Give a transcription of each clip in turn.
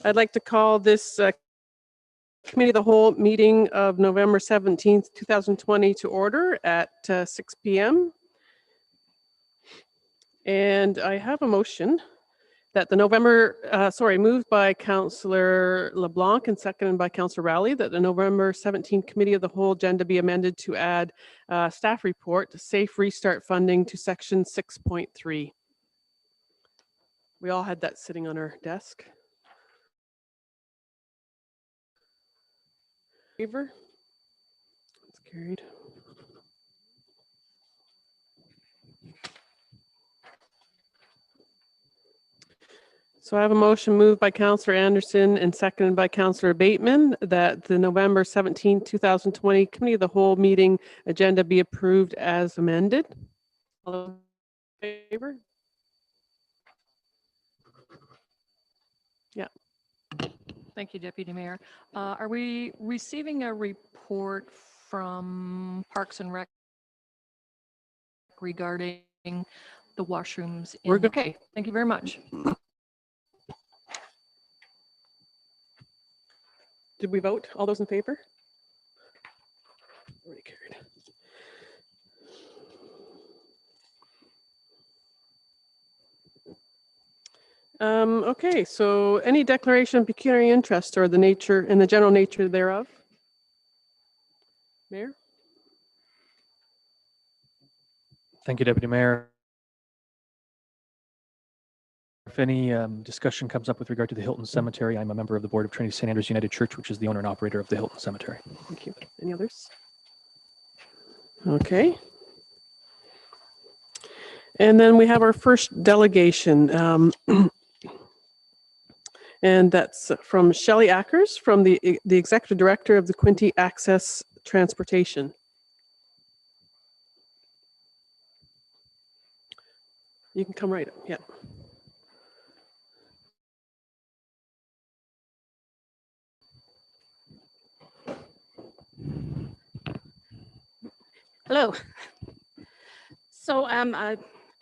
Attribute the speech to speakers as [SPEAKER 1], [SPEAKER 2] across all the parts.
[SPEAKER 1] I'd like to call this Committee of the Whole meeting of November 17th, 2020 to order at 6 p.m. And I have a motion that the moved by Councillor LeBlanc and seconded by Councillor Rowley, that the November 17th Committee of the Whole agenda be amended to add staff report, safe restart funding to section 6.3. We all had that sitting on our desk. Favor? It's carried. So I have a motion moved by Councillor Anderson and seconded by Councillor Bateman that the November 17, 2020 Committee of the Whole meeting agenda be approved as amended. All in favor? Yeah.
[SPEAKER 2] Thank you, Deputy Mayor. Are we receiving a report from Parks and Rec regarding the washrooms?
[SPEAKER 1] We're good.
[SPEAKER 2] Okay, thank you very much.
[SPEAKER 1] Did we vote? All those in favor? Already carried. Okay, so any declaration of pecuniary interest or the nature and the general nature thereof? Mayor?
[SPEAKER 3] Thank you, Deputy Mayor. If any discussion comes up with regard to the Hilton Cemetery, I'm a member of the board of Trinity St. Andrews United Church, which is the owner and operator of the Hilton Cemetery.
[SPEAKER 1] Thank you. Any others? Okay. And then we have our first delegation. And that's from Shelley Ackers, from the Executive Director of the Quinte Access Transportation. You can come right up, yeah.
[SPEAKER 4] Hello. So I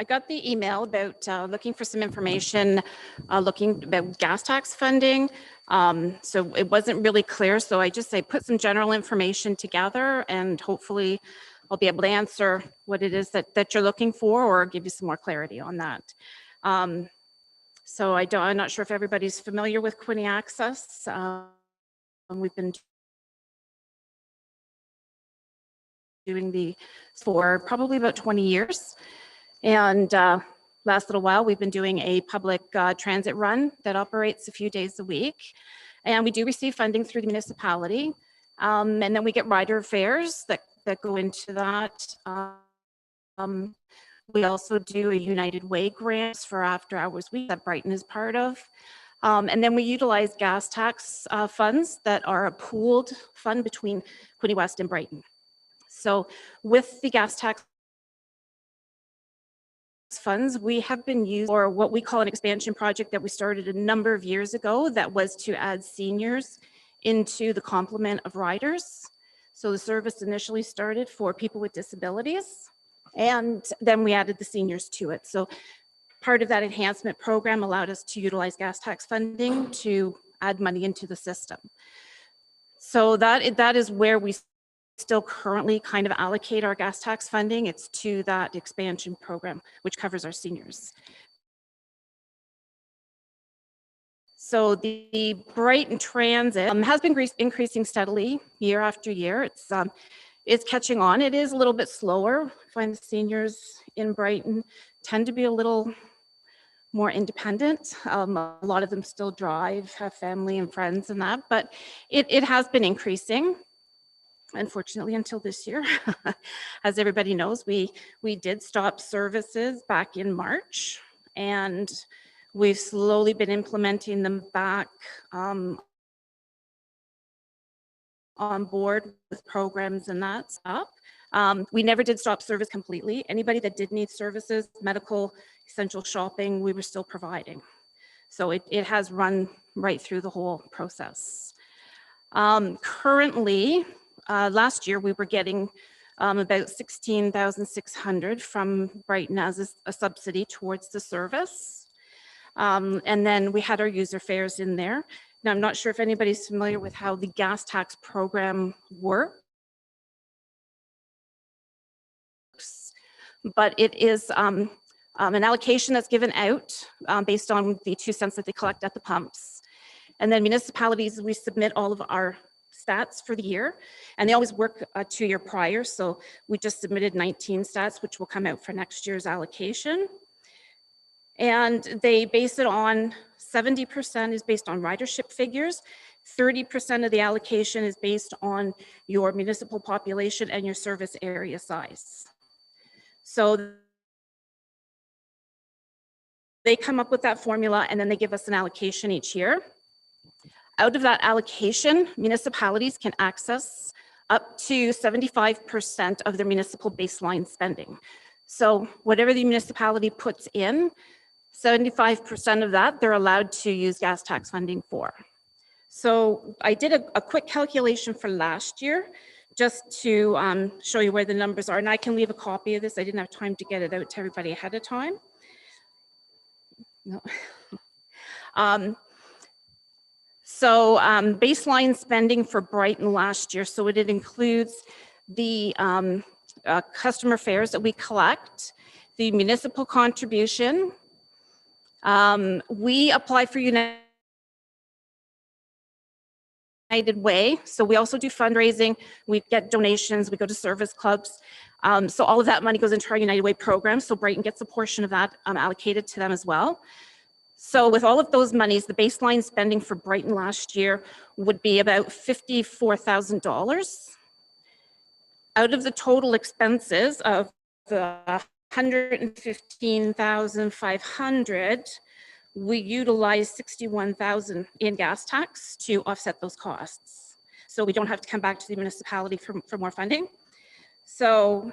[SPEAKER 4] got the email about looking for some information, looking about gas tax funding. So it wasn't really clear. So I put some general information together, and hopefully I'll be able to answer what it is that you're looking for, or give you some more clarity on that. So I'm not sure if everybody's familiar with Quinte Access. We've been doing for probably about 20 years. And last little while, we've been doing a public transit run that operates a few days a week. And we do receive funding through the municipality. And then we get rider fares that go into that. We also do a United Way grants for after hours week that Brighton is part of. And then we utilize gas tax funds that are a pooled fund between Quinte West and Brighton. So with the gas tax funds, we have been used for what we call an expansion project that we started a number of years ago that was to add seniors into the complement of riders. So the service initially started for people with disabilities, and then we added the seniors to it. So part of that enhancement program allowed us to utilize gas tax funding to add money into the system. So that is where we still currently kind of allocate our gas tax funding. It's to that expansion program, which covers our seniors. So the Brighton Transit has been increasing steadily year after year. It's catching on. It is a little bit slower. I find the seniors in Brighton tend to be a little more independent. A lot of them still drive, have family and friends and that, but it has been increasing. Unfortunately, until this year. As everybody knows, we did stop services back in March, and we've slowly been implementing them back on board with programs and that stuff. We never did stop service completely. Anybody that did need services, medical, essential shopping, we were still providing. So it has run right through the whole process. Currently, last year we were getting about 16,600 from Brighton as a subsidy towards the service. And then we had our user fares in there. Now, I'm not sure if anybody's familiar with how the gas tax program works, but it is an allocation that's given out based on the 2 cents that they collect at the pumps. And then municipalities, we submit all of our stats for the year, and they always work 2 year prior. So we just submitted 19 stats, which will come out for next year's allocation. And they base it on 70% is based on ridership figures. 30% of the allocation is based on your municipal population and your service area size. So they come up with that formula and then they give us an allocation each year. Out of that allocation, municipalities can access up to 75% of their municipal baseline spending. So whatever the municipality puts in, 75% of that they're allowed to use gas tax funding for. So I did a quick calculation for last year just to show you where the numbers are, and I can leave a copy of this. I didn't have time to get it out to everybody ahead of time. No. Baseline spending for Brighton last year, so it includes the customer fares that we collect, the municipal contribution. We apply for United Way, so we also do fundraising. We get donations, we go to service clubs. So all of that money goes into our United Way program, so Brighton gets a portion of that allocated to them as well. So with all of those monies, the baseline spending for Brighton last year would be about $54,000. Out of the total expenses of the $115,500, we utilize $61,000 in gas tax to offset those costs. So we don't have to come back to the municipality for more funding. So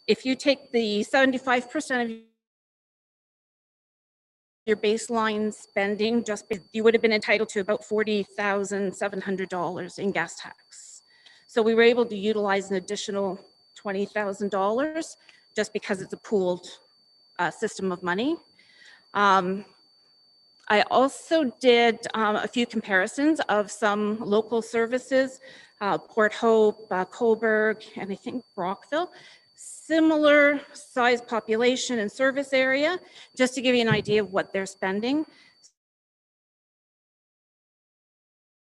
[SPEAKER 4] if you take the 75% of your baseline spending, you would have been entitled to about $40,700 in gas tax. So we were able to utilize an additional $20,000 just because it's a pooled system of money. I also did a few comparisons of some local services, Port Hope, Coburg, and I think Brockville. Similar size population and service area, just to give you an idea of what they're spending.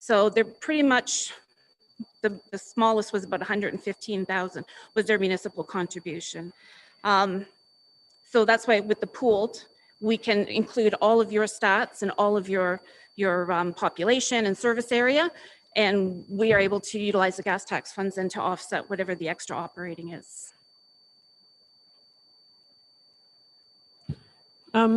[SPEAKER 4] So they're pretty much, the smallest was about 115,000 was their municipal contribution. So that's why with the pooled, we can include all of your stats and all of your population and service area, and we are able to utilize the gas tax funds then to offset whatever the extra operating is.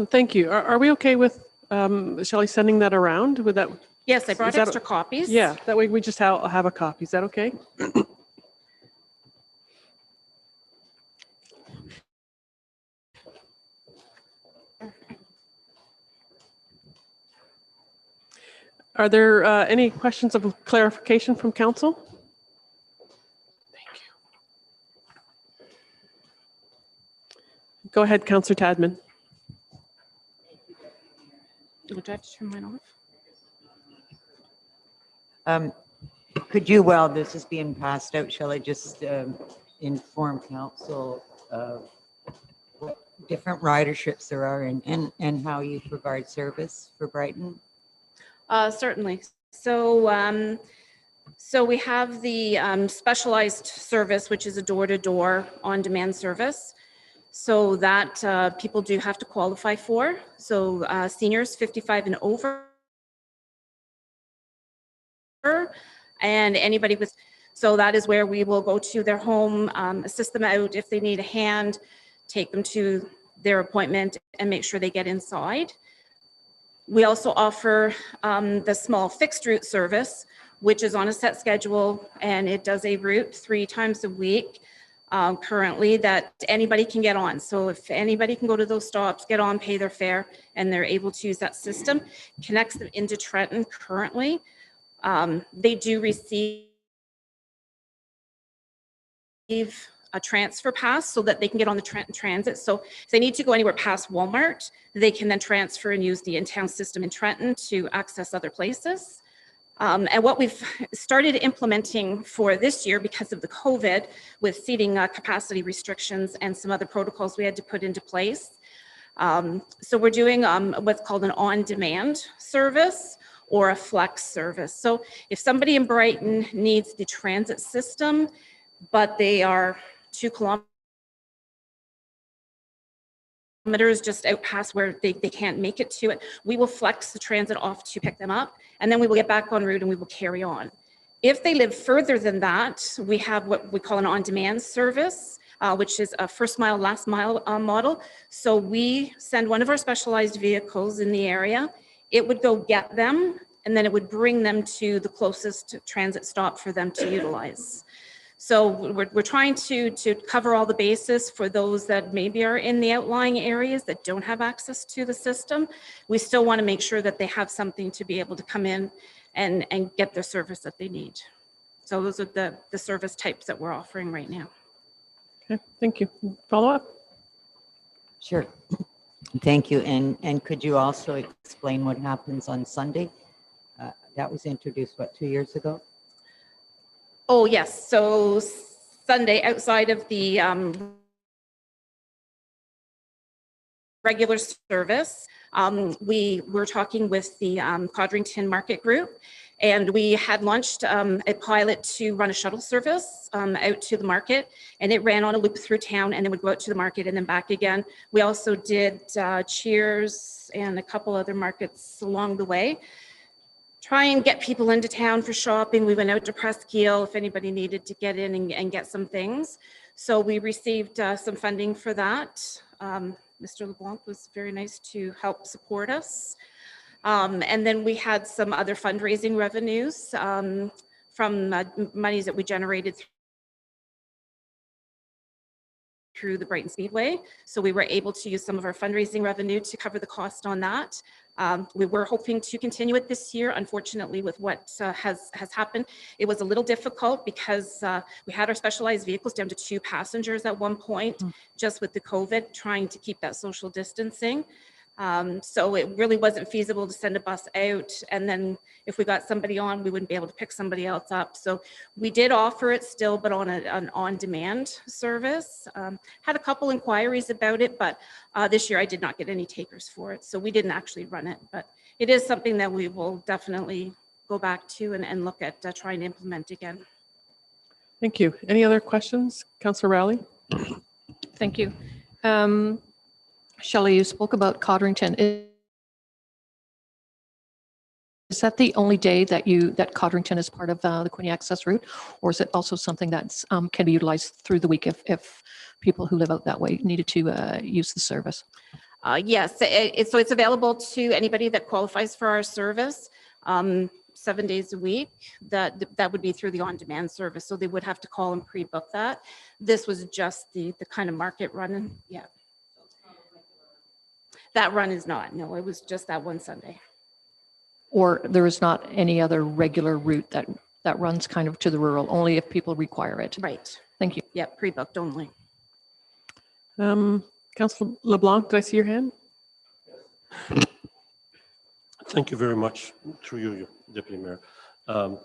[SPEAKER 1] Thank you. Are we okay with Shelley sending that around? Would that?
[SPEAKER 4] Yes, I brought
[SPEAKER 1] that-
[SPEAKER 4] extra copies.
[SPEAKER 1] Yeah, that way we just have a copy. Is that okay? Are there any questions of clarification from council? Thank you. Go ahead, Councillor Tadman.
[SPEAKER 4] Do I have to turn mine off?
[SPEAKER 5] Could you, while this is being passed out, shall I just inform council of what different riderships there are and how you provide service for Brighton?
[SPEAKER 4] Certainly. So, so we have the specialized service, which is a door-to-door on-demand service. So that people do have to qualify for. So seniors 55 and over, and anybody with, so that is where we will go to their home, assist them out if they need a hand, take them to their appointment and make sure they get inside. We also offer the small fixed route service, which is on a set schedule, and it does a route 3 times a week currently that anybody can get on. So if anybody can go to those stops, get on, pay their fare, and they're able to use that system, connects them into Trenton currently. They do receive a transfer pass so that they can get on the transit. So if they need to go anywhere past Walmart, they can then transfer and use the in-town system in Trenton to access other places. And what we've started implementing for this year because of the COVID with seating capacity restrictions and some other protocols we had to put into place. So we're doing what's called an on-demand service or a flex service. So if somebody in Brighton needs the transit system, but they are 2 kilometers just out past where they can't make it to it, we will flex the transit off to pick them up, and then we will get back en route and we will carry on. If they live further than that, we have what we call an on-demand service, which is a first mile, last mile model. So we send one of our specialized vehicles in the area. It would go get them, and then it would bring them to the closest transit stop for them to utilize. So we're trying to cover all the bases for those that maybe are in the outlying areas that don't have access to the system. We still want to make sure that they have something to be able to come in and get the service that they need. So those are the service types that we're offering right now.
[SPEAKER 1] Okay, thank you. Follow up?
[SPEAKER 5] Sure. Thank you. And could you also explain what happens on Sunday? That was introduced, what, 2 years ago?
[SPEAKER 4] Oh, yes. So Sunday, outside of the regular service, we were talking with the Codrington Market Group, and we had launched a pilot to run a shuttle service out to the market, and it ran on a loop through town and then would go out to the market and then back again. We also did Cheers and a couple other markets along the way. Try and get people into town for shopping. We went out to Presqu'île if anybody needed to get in and get some things. So we received some funding for that. Mr. LeBlanc was very nice to help support us. And then we had some other fundraising revenues from monies that we generated through the Brighton Speedway. So we were able to use some of our fundraising revenue to cover the cost on that. We were hoping to continue it this year. Unfortunately, with what has happened, it was a little difficult because we had our specialized vehicles down to 2 passengers at one point, just with the COVID, trying to keep that social distancing. So it really wasn't feasible to send a bus out, and then if we got somebody on, we wouldn't be able to pick somebody else up. So we did offer it still, but on an on-demand service. Had a couple inquiries about it, but this year I did not get any takers for it, so we didn't actually run it. But it is something that we will definitely go back to and look at trying to implement again.
[SPEAKER 1] Thank you. Any other questions? Councillor Rowley?
[SPEAKER 2] Thank you. Shelley, you spoke about Codrington. Is that the only day that Codrington is part of the Quinte Access route, or is it also something that can be utilized through the week if people who live out that way needed to use the service?
[SPEAKER 4] Yes, so it's available to anybody that qualifies for our service 7 days a week. That would be through the on-demand service, so they would have to call and pre-book that. This was just the kind of market run. Yeah. That run is not, no, it was just that one Sunday.
[SPEAKER 2] Or there is not any other regular route that runs kind of to the rural, only if people require it?
[SPEAKER 4] Right.
[SPEAKER 2] Thank you.
[SPEAKER 4] Yeah, pre-booked only.
[SPEAKER 1] Councillor LeBlanc, did I see your hand?
[SPEAKER 6] Thank you very much, through you, Deputy Mayor.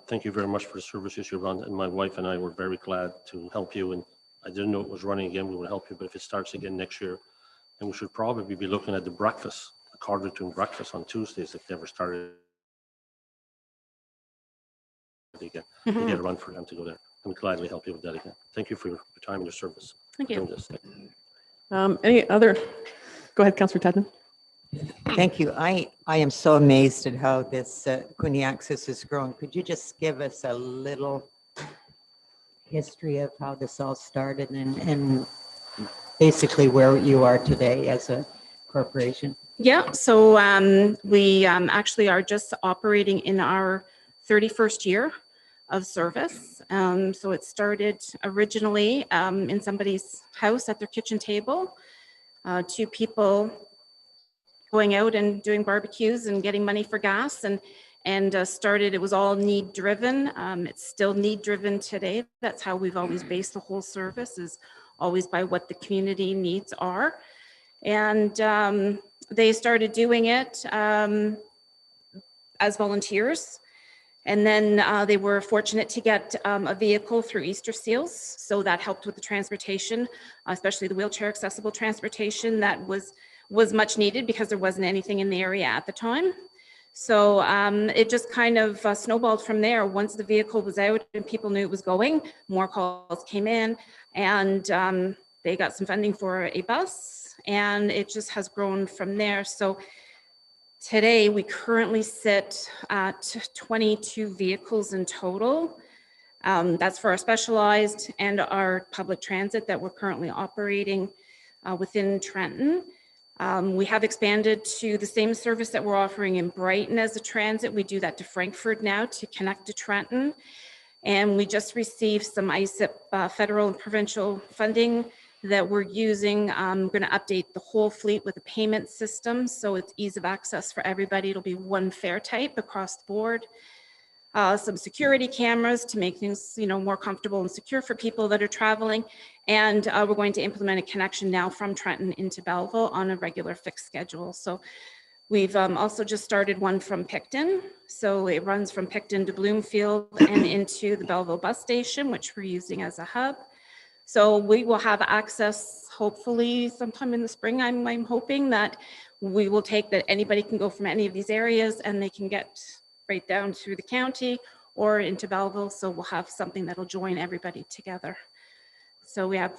[SPEAKER 6] Thank you very much for the services you run, and my wife and I were very glad to help you, and I didn't know it was running again, we would help you, but if it starts again next year, and we should probably be looking at the breakfast, the Codrington breakfast on Tuesdays if they ever started again. To get a run for them to go there. I'm gladly help you with that again. Thank you for your time and your service.
[SPEAKER 4] Thank you.
[SPEAKER 6] Doing this.
[SPEAKER 1] Any other? Go ahead, Councillor Tadman.
[SPEAKER 5] Thank you. I am so amazed at how this Quinte Access has grown. Could you just give us a little history of how this all started and basically where you are today as a corporation?
[SPEAKER 4] Yeah, so we actually are just operating in our 31st year of service. So it started originally in somebody's house at their kitchen table, 2 people going out and doing barbecues and getting money for gas, and started, it was all need driven. It's still need driven today. That's how we've always based the whole service, is always by what the community needs are. And they started doing it as volunteers. And then they were fortunate to get a vehicle through Easter Seals. So that helped with the transportation, especially the wheelchair accessible transportation that was much needed because there wasn't anything in the area at the time. So it just kind of snowballed from there. Once the vehicle was out and people knew it was going, more calls came in, and they got some funding for a bus, and it just has grown from there. So today, we currently sit at 22 vehicles in total. That's for our specialized and our public transit that we're currently operating within Trenton. We have expanded to the same service that we're offering in Brighton as a transit. We do that to Frankfurt now to connect to Trenton. And we just received some ISIP federal and provincial funding that we're using. I'm going to update the whole fleet with a payment system, so it's ease of access for everybody. It'll be one fare type across the board. Some security cameras to make things, more comfortable and secure for people that are traveling. And we're going to implement a connection now from Trenton into Belleville on a regular fixed schedule. So we've also just started one from Picton. So it runs from Picton to Bloomfield and into the Belleville bus station, which we're using as a hub. So we will have access, hopefully sometime in the spring. I'm hoping that we will take that anybody can go from any of these areas and they can get right down through the county or into Belleville. So we'll have something that'll join everybody together. So we have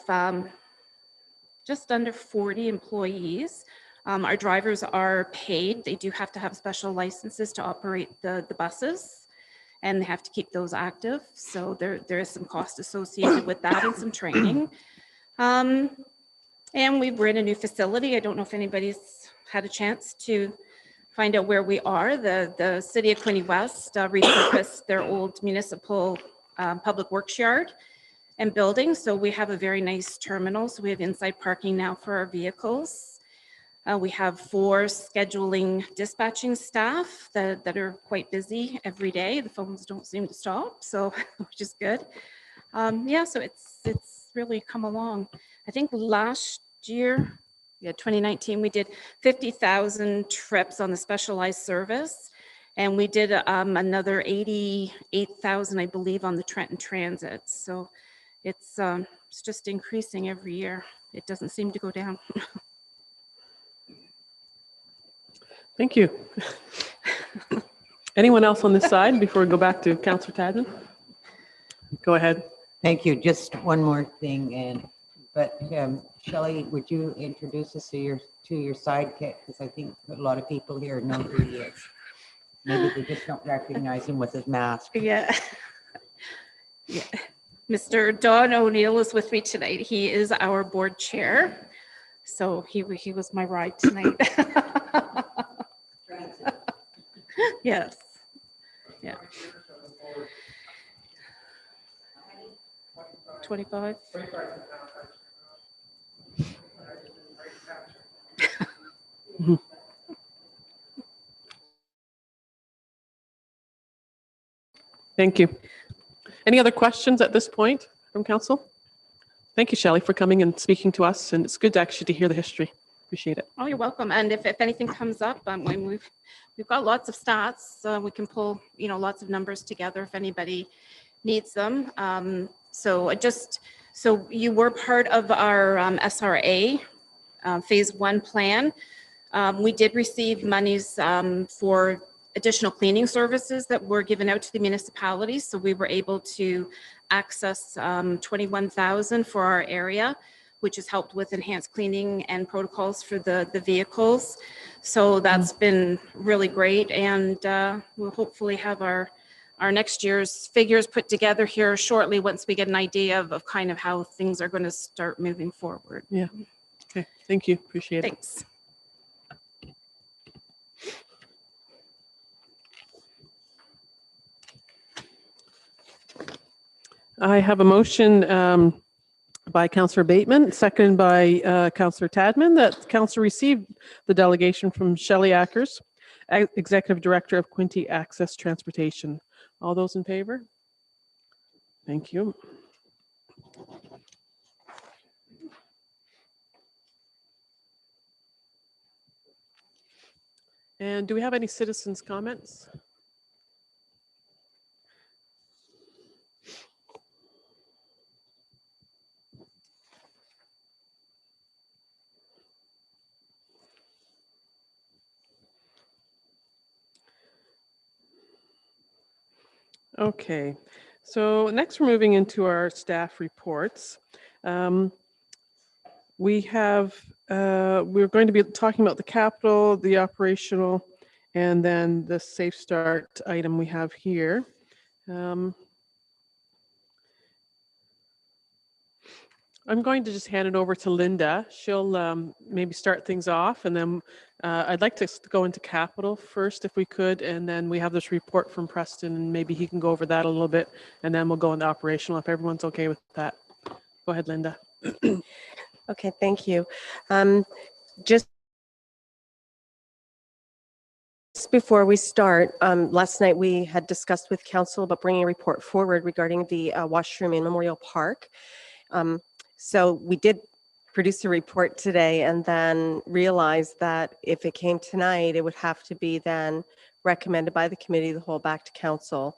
[SPEAKER 4] just under 40 employees. Our drivers are paid. They do have to have special licenses to operate the buses, and they have to keep those active. So there is some cost associated with that and some training. And we're in a new facility. I don't know if anybody's had a chance to find out where we are. The City of Quinte West repurposed their old municipal public works yard and building. So we have a very nice terminal. So we have inside parking now for our vehicles. We have 4 scheduling dispatching staff that are quite busy every day. The phones don't seem to stop, so which is good. Yeah, so it's really come along. I think last year, 2019, we did 50,000 trips on the specialized service, and we did another 88,000, I believe, on the Trenton Transit. So it's just increasing every year. It doesn't seem to go down.
[SPEAKER 1] Thank you. Anyone else on this side before we go back to Councillor Tadman? Go ahead.
[SPEAKER 5] Thank you. Just one more thing, but Shelley, would you introduce us to your sidekick? Because I think a lot of people here know who he is. Maybe they just don't recognize him with his mask.
[SPEAKER 4] Yeah. Mr. Don O'Neill is with me tonight. He is our board chair. So he was my ride tonight. Yes. Yeah. 25.
[SPEAKER 1] Thank you. Any other questions at this point from council? Thank you, Shelley, for coming and speaking to us. And it's good actually to hear the history. Appreciate it.
[SPEAKER 4] Oh, you're welcome. And if anything comes up, we've got lots of stats. We can pull, lots of numbers together if anybody needs them. So you were part of our SRA phase 1 plan. We did receive monies for additional cleaning services that were given out to the municipalities. So we were able to access 21,000 for our area, which has helped with enhanced cleaning and protocols for the vehicles. So that's been really great. And we'll hopefully have our next year's figures put together here shortly once we get an idea of kind of how things are going to start moving forward.
[SPEAKER 1] Yeah. Okay. Thank you. Appreciate it.
[SPEAKER 4] Thanks.
[SPEAKER 1] I have a motion by Councillor Bateman, seconded by Councillor Tadman, that Council received the delegation from Shelley Ackers, Executive Director of Quinte Access Transportation. All those in favor? Thank you. And do we have any citizens' comments? Okay, so next we're moving into our staff reports. We're going to be talking about the capital, the operational, and then the Safe Start item we have here. I'm going to just hand it over to Linda. She'll maybe start things off, and then I'd like to go into capital first if we could, and then we have this report from Preston, and maybe he can go over that a little bit, and then we'll go into operational if everyone's okay with that. Go ahead, Linda.
[SPEAKER 7] Okay, thank you. Just before we start, last night we had discussed with council about bringing a report forward regarding the washroom in Memorial Park. So we did produce a report today and then realized that if it came tonight, it would have to be then recommended by the committee of the whole back to council.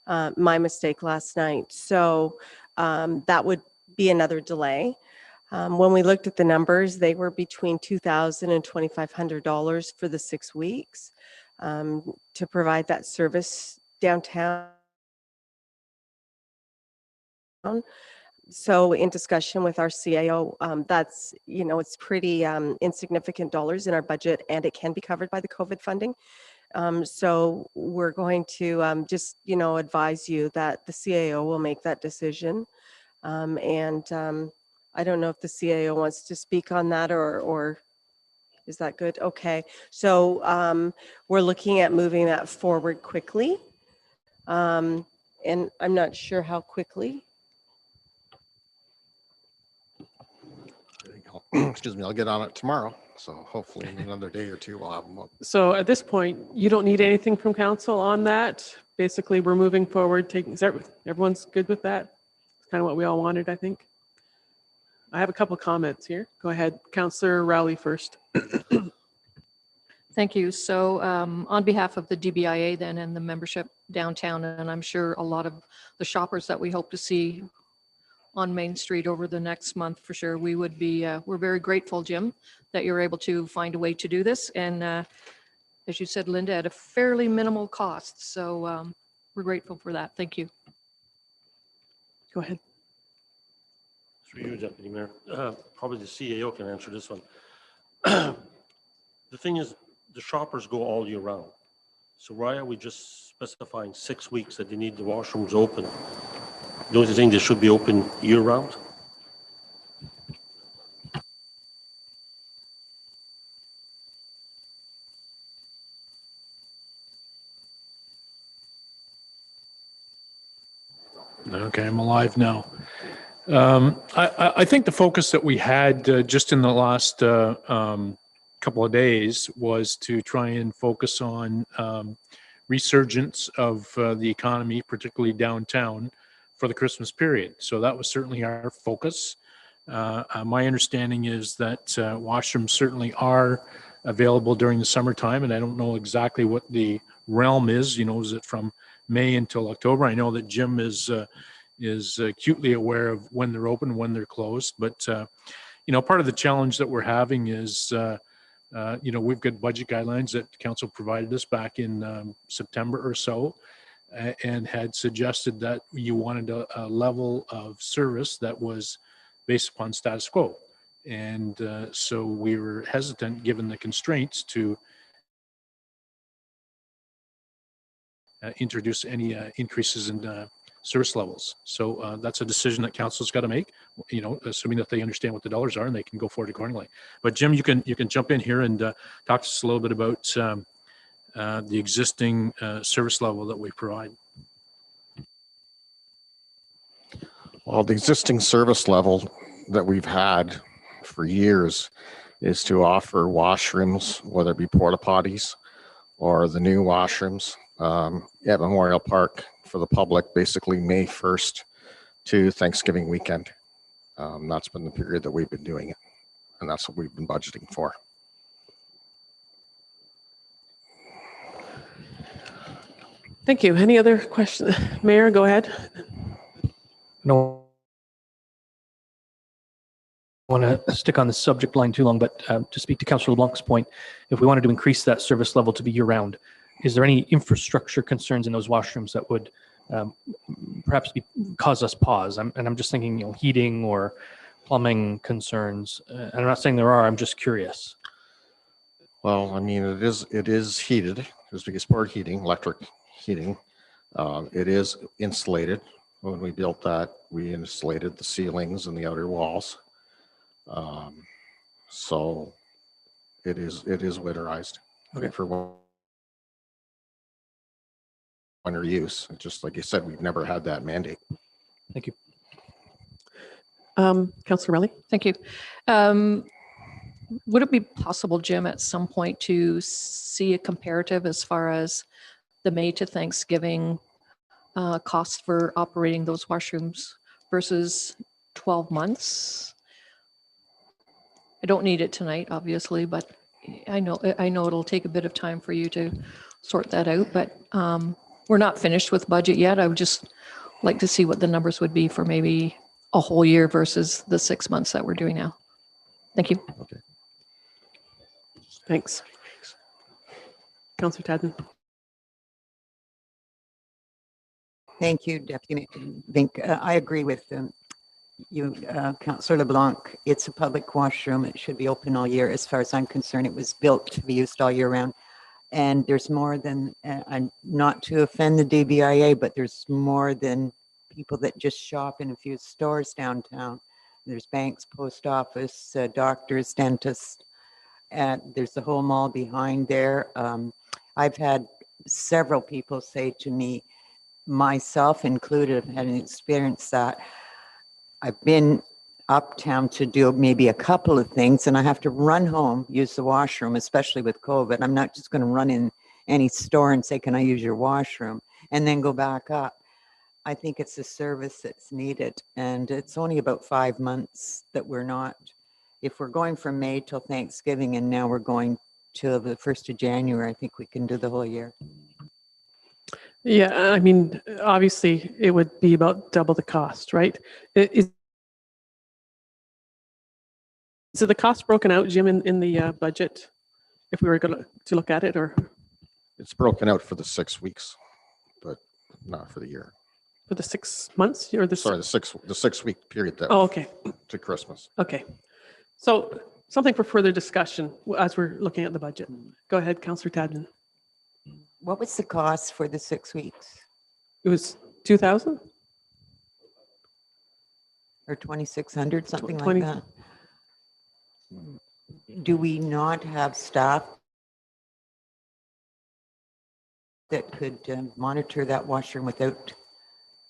[SPEAKER 7] My mistake last night. So that would be another delay. When we looked at the numbers, they were between $2,000 and $2,500 for the 6 weeks to provide that service downtown. So in discussion with our CAO, that's, it's pretty insignificant dollars in our budget, and it can be covered by the COVID funding. So we're going to just, advise you that the CAO will make that decision. I don't know if the CAO wants to speak on that or is that good? Okay. So we're looking at moving that forward quickly. And I'm not sure how quickly.
[SPEAKER 8] Excuse me, I'll get on it tomorrow. So hopefully in another day or two, we'll have them up.
[SPEAKER 1] So at this point, you don't need anything from council on that. Basically, we're moving forward. Everyone's good with that? It's kind of what we all wanted, I think. I have a couple comments here. Go ahead, Councillor Rowley first.
[SPEAKER 2] Thank you. So on behalf of the DBIA then and the membership downtown, and I'm sure a lot of the shoppers that we hope to see on Main Street over the next month for sure, we would be, we're very grateful, Jim, that you're able to find a way to do this. And as you said, Linda, at a fairly minimal cost. So we're grateful for that. Thank you.
[SPEAKER 1] Go ahead.
[SPEAKER 6] Through you, Deputy Mayor. Probably the CAO can answer this one. The thing is, the shoppers go all year round. So why are we just specifying 6 weeks that they need the washrooms open? Don't you think they should be open year round?
[SPEAKER 9] Okay, I'm alive now. I think the focus that we had just in the last couple of days was to try and focus on resurgence of the economy, particularly downtown, for the Christmas period. So that was certainly our focus. My understanding is that washrooms certainly are available during the summertime, and I don't know exactly what the realm is. Is it from May until October? I know that Jim is acutely aware of when they're open, when they're closed. But part of the challenge that we're having is we've got budget guidelines that council provided us back in September or so, and had suggested that you wanted a level of service that was based upon status quo. And so we were hesitant, given the constraints, to introduce any increases in service levels. So that's a decision that council's got to make, assuming that they understand what the dollars are and they can go forward accordingly. But Jim, you can jump in here and talk to us a little bit about the existing service level that we provide.
[SPEAKER 8] Well, the existing service level that we've had for years is to offer washrooms, whether it be porta potties or the new washrooms at Memorial Park for the public, basically May 1st to Thanksgiving weekend. That's been the period that we've been doing it, and that's what we've been budgeting for.
[SPEAKER 1] Thank you. Any other questions? Mayor, go ahead.
[SPEAKER 3] No. I want to stick on the subject line too long, but to speak to Councillor LeBlanc's point, if we wanted to increase that service level to be year-round, is there any infrastructure concerns in those washrooms that would perhaps cause us pause? And I'm just thinking, heating or plumbing concerns. And I'm not saying there are. I'm just curious.
[SPEAKER 8] Well, I mean, it is heated. There's sport heating, electric heating. It is insulated. When we built that, we insulated the ceilings and the outer walls. So it is winterized.
[SPEAKER 3] Okay.
[SPEAKER 8] For winter use. Just like you said, we've never had that mandate.
[SPEAKER 3] Thank you.
[SPEAKER 1] Councillor Relly?
[SPEAKER 2] Thank you. Would it be possible, Jim, at some point to see a comparative as far as the May to Thanksgiving costs for operating those washrooms versus 12 months? I don't need it tonight, obviously, but I know it'll take a bit of time for you to sort that out, but we're not finished with budget yet. I would just like to see what the numbers would be for maybe a whole year versus the 6 months that we're doing now. Thank you.
[SPEAKER 8] Okay.
[SPEAKER 1] Thanks. Councillor Tadden?
[SPEAKER 5] Thank you, Deputy Vink. I agree with you, Councillor LeBlanc. It's a public washroom. It should be open all year. As far as I'm concerned, it was built to be used all year round. And there's more than, not to offend the DBIA, but there's more than people that just shop in a few stores downtown. There's banks, post office, doctors, dentists, and there's the whole mall behind there. I've had several people say to me, myself included, I've had an experience that I've been uptown to do maybe a couple of things and I have to run home, use the washroom, especially with COVID. I'm not just going to run in any store and say, can I use your washroom? And then go back up. I think it's a service that's needed. And it's only about 5 months that we're not, if we're going from May till Thanksgiving and now we're going till the 1st of January, I think we can do the whole year.
[SPEAKER 1] Yeah, I mean, obviously it would be about double the cost, right? Is the cost broken out, Jim, in the budget, if we were going to look at it, or?
[SPEAKER 8] It's broken out for the 6 weeks, but not for the year.
[SPEAKER 1] For the 6 months or the
[SPEAKER 8] Sorry, the 6 week period that
[SPEAKER 1] Oh, okay.
[SPEAKER 8] to Christmas.
[SPEAKER 1] Okay. So something for further discussion as we're looking at the budget. Go ahead, Councillor Tadden.
[SPEAKER 5] What was the cost for the 6 weeks?
[SPEAKER 1] It was 2,000?
[SPEAKER 5] Or 2,600, something
[SPEAKER 1] 20.
[SPEAKER 5] like that? Do we not have staff that could monitor that washroom without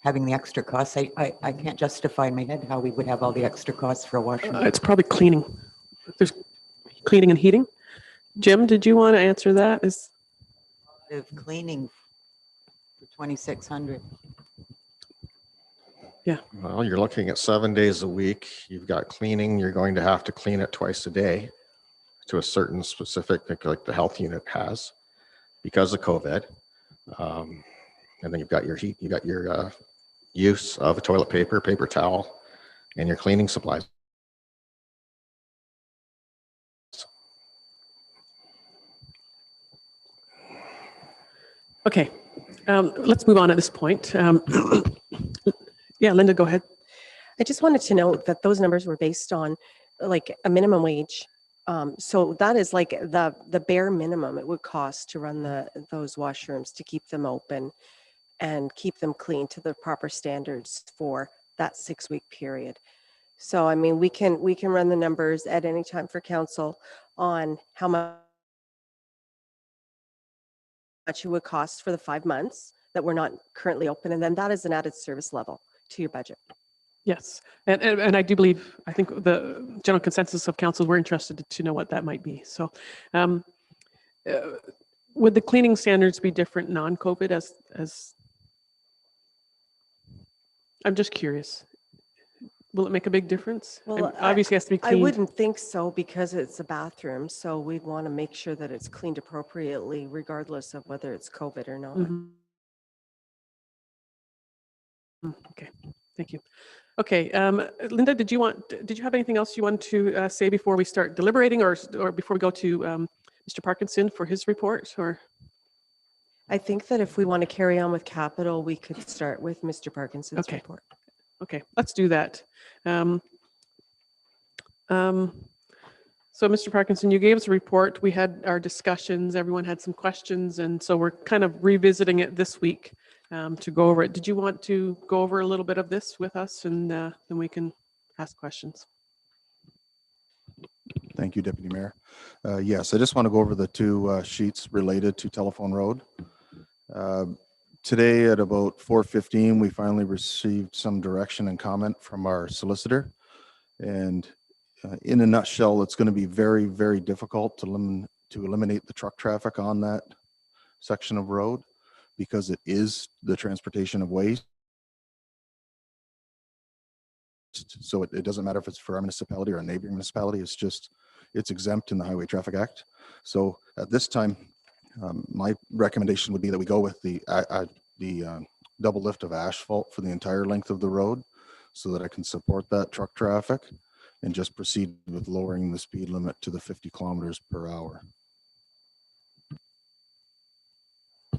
[SPEAKER 5] having the extra costs? I can't justify in my head how we would have all the extra costs for a washroom.
[SPEAKER 1] It's probably cleaning. There's cleaning and heating. Jim, did you want to answer that?
[SPEAKER 5] Of cleaning for 2,600.
[SPEAKER 1] Yeah.
[SPEAKER 8] Well, you're looking at 7 days a week. You've got cleaning. You're going to have to clean it twice a day to a certain specific, like the health unit has because of COVID. And then you've got your heat, you got your use of a toilet paper, paper towel, and your cleaning supplies.
[SPEAKER 1] Okay. Let's move on at this point. Yeah, Linda, go ahead.
[SPEAKER 7] I just wanted to note that those numbers were based on like a minimum wage. So that is like the bare minimum it would cost to run those washrooms, to keep them open and keep them clean to the proper standards for that 6 week period. So, I mean, we can run the numbers at any time for council on how much it would cost for the 5 months that we're not currently open. And then that is an added service level to your budget.
[SPEAKER 1] Yes. And I do believe, I think the general consensus of council, we're interested to know what that might be. So would the cleaning standards be different non-COVID as I'm just curious. Will it make a big difference?
[SPEAKER 7] Well,
[SPEAKER 1] Obviously it has to be
[SPEAKER 7] I
[SPEAKER 1] cleaned.
[SPEAKER 7] wouldn't think so because it's a bathroom. So we'd want to make sure that it's cleaned appropriately regardless of whether it's COVID or not.
[SPEAKER 1] Mhm. Okay, thank you. Okay, Linda, did you have anything else you wanted to say before we start deliberating, or before we go to Mr. Parkinson for his report, or?
[SPEAKER 7] I think that if we want to carry on with capital, we could start with Mr. Parkinson's
[SPEAKER 1] Okay.
[SPEAKER 7] report.
[SPEAKER 1] Okay, let's do that. So Mr. Parkinson, you gave us a report. We had our discussions. Everyone had some questions. And so we're kind of revisiting it this week to go over it. Did you want to go over a little bit of this with us, and then we can ask questions?
[SPEAKER 10] Thank you, Deputy Mayor. Yes, I just want to go over the two sheets related to Telephone Road. Today at about 4:15, we finally received some direction and comment from our solicitor. And in a nutshell, it's going to be very, very difficult to eliminate the truck traffic on that section of road, because it is the transportation of waste. So it doesn't matter if it's for our municipality or a neighboring municipality. It's exempt in the Highway Traffic Act. So at this time, my recommendation would be that we go with the double lift of asphalt for the entire length of the road, so that I can support that truck traffic, and just proceed with lowering the speed limit to the 50 kilometers per hour.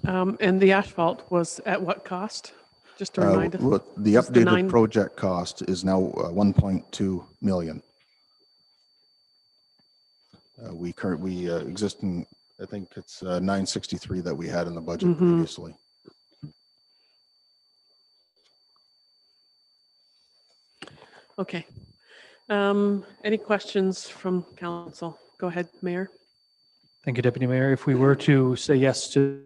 [SPEAKER 1] And the asphalt was at what cost? Just to remind us.
[SPEAKER 10] Well, the
[SPEAKER 1] Just the
[SPEAKER 10] updated project cost is now 1.2 million. We exist in, I think it's 963 that we had in the budget previously.
[SPEAKER 1] Okay. Any questions from council? Go ahead, Mayor.
[SPEAKER 3] Thank you, Deputy Mayor. If we were to say yes to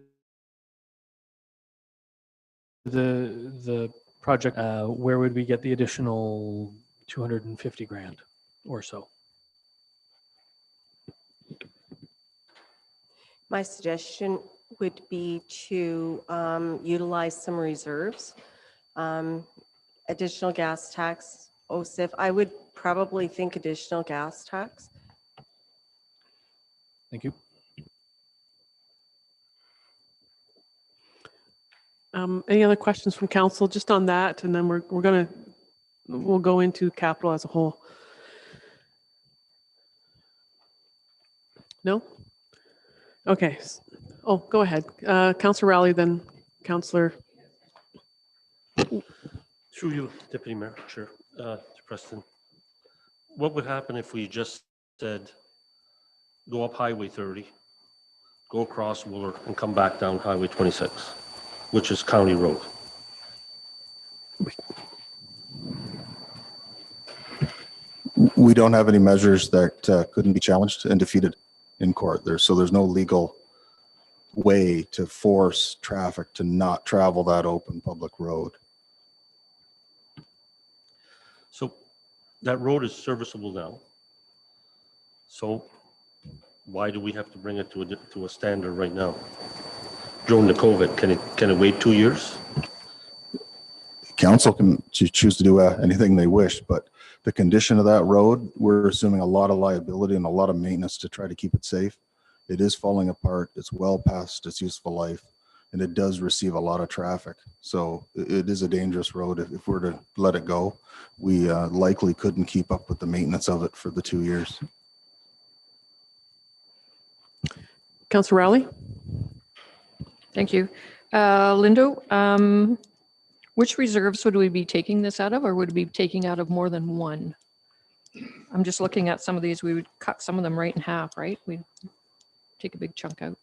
[SPEAKER 3] the project, where would we get the additional 250 grand or so?
[SPEAKER 7] My suggestion would be to utilize some reserves, additional gas tax, OSIF. I would probably think additional gas tax.
[SPEAKER 3] Thank you.
[SPEAKER 1] Any other questions from council just on that? And then we'll go into capital as a whole. No? Okay. Oh, go ahead. Councillor Rowley, then Councillor.
[SPEAKER 6] Through you, Deputy Mayor, sure, to Preston. What would happen if we just said, go up Highway 30, go across Wooler, and come back down Highway 26, which is County Road?
[SPEAKER 10] We don't have any measures that couldn't be challenged and defeated in court there. So there's no legal way to force traffic to not travel that open public road.
[SPEAKER 6] So that road is serviceable now. So why do we have to bring it to a standard right now? During the COVID, can it wait 2 years?
[SPEAKER 10] Council can choose to do anything they wish, but the condition of that road, we're assuming a lot of liability and a lot of maintenance to try to keep it safe. It is falling apart. It's well past its useful life, and it does receive a lot of traffic. So it is a dangerous road. If we're to let it go, we likely couldn't keep up with the maintenance of it for the 2 years.
[SPEAKER 1] Councillor Rowley?
[SPEAKER 2] Thank you. Lindo, which reserves would we be taking this out of, or would we be taking out of more than one? I'm just looking at some of these. We would cut some of them right in half, right? We'd take a big chunk out.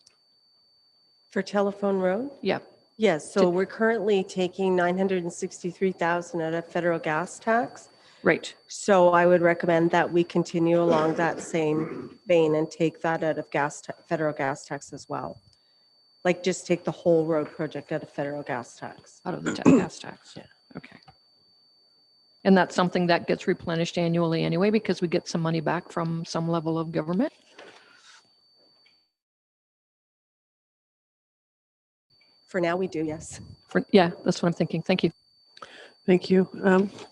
[SPEAKER 7] For Telephone Road?
[SPEAKER 2] Yeah.
[SPEAKER 7] Yes, so we're currently taking 963,000 out of federal gas tax.
[SPEAKER 2] Right.
[SPEAKER 7] So I would recommend that we continue along that same vein and take that out of federal gas tax as well. Like just take the whole road project out of federal gas tax.
[SPEAKER 2] Out of the gas tax.
[SPEAKER 7] Yeah.
[SPEAKER 2] Okay. And that's something that gets replenished annually anyway, because we get some money back from some level of government.
[SPEAKER 7] For now, we do, yes.
[SPEAKER 2] Yeah, that's what I'm thinking. Thank you.
[SPEAKER 1] Thank you.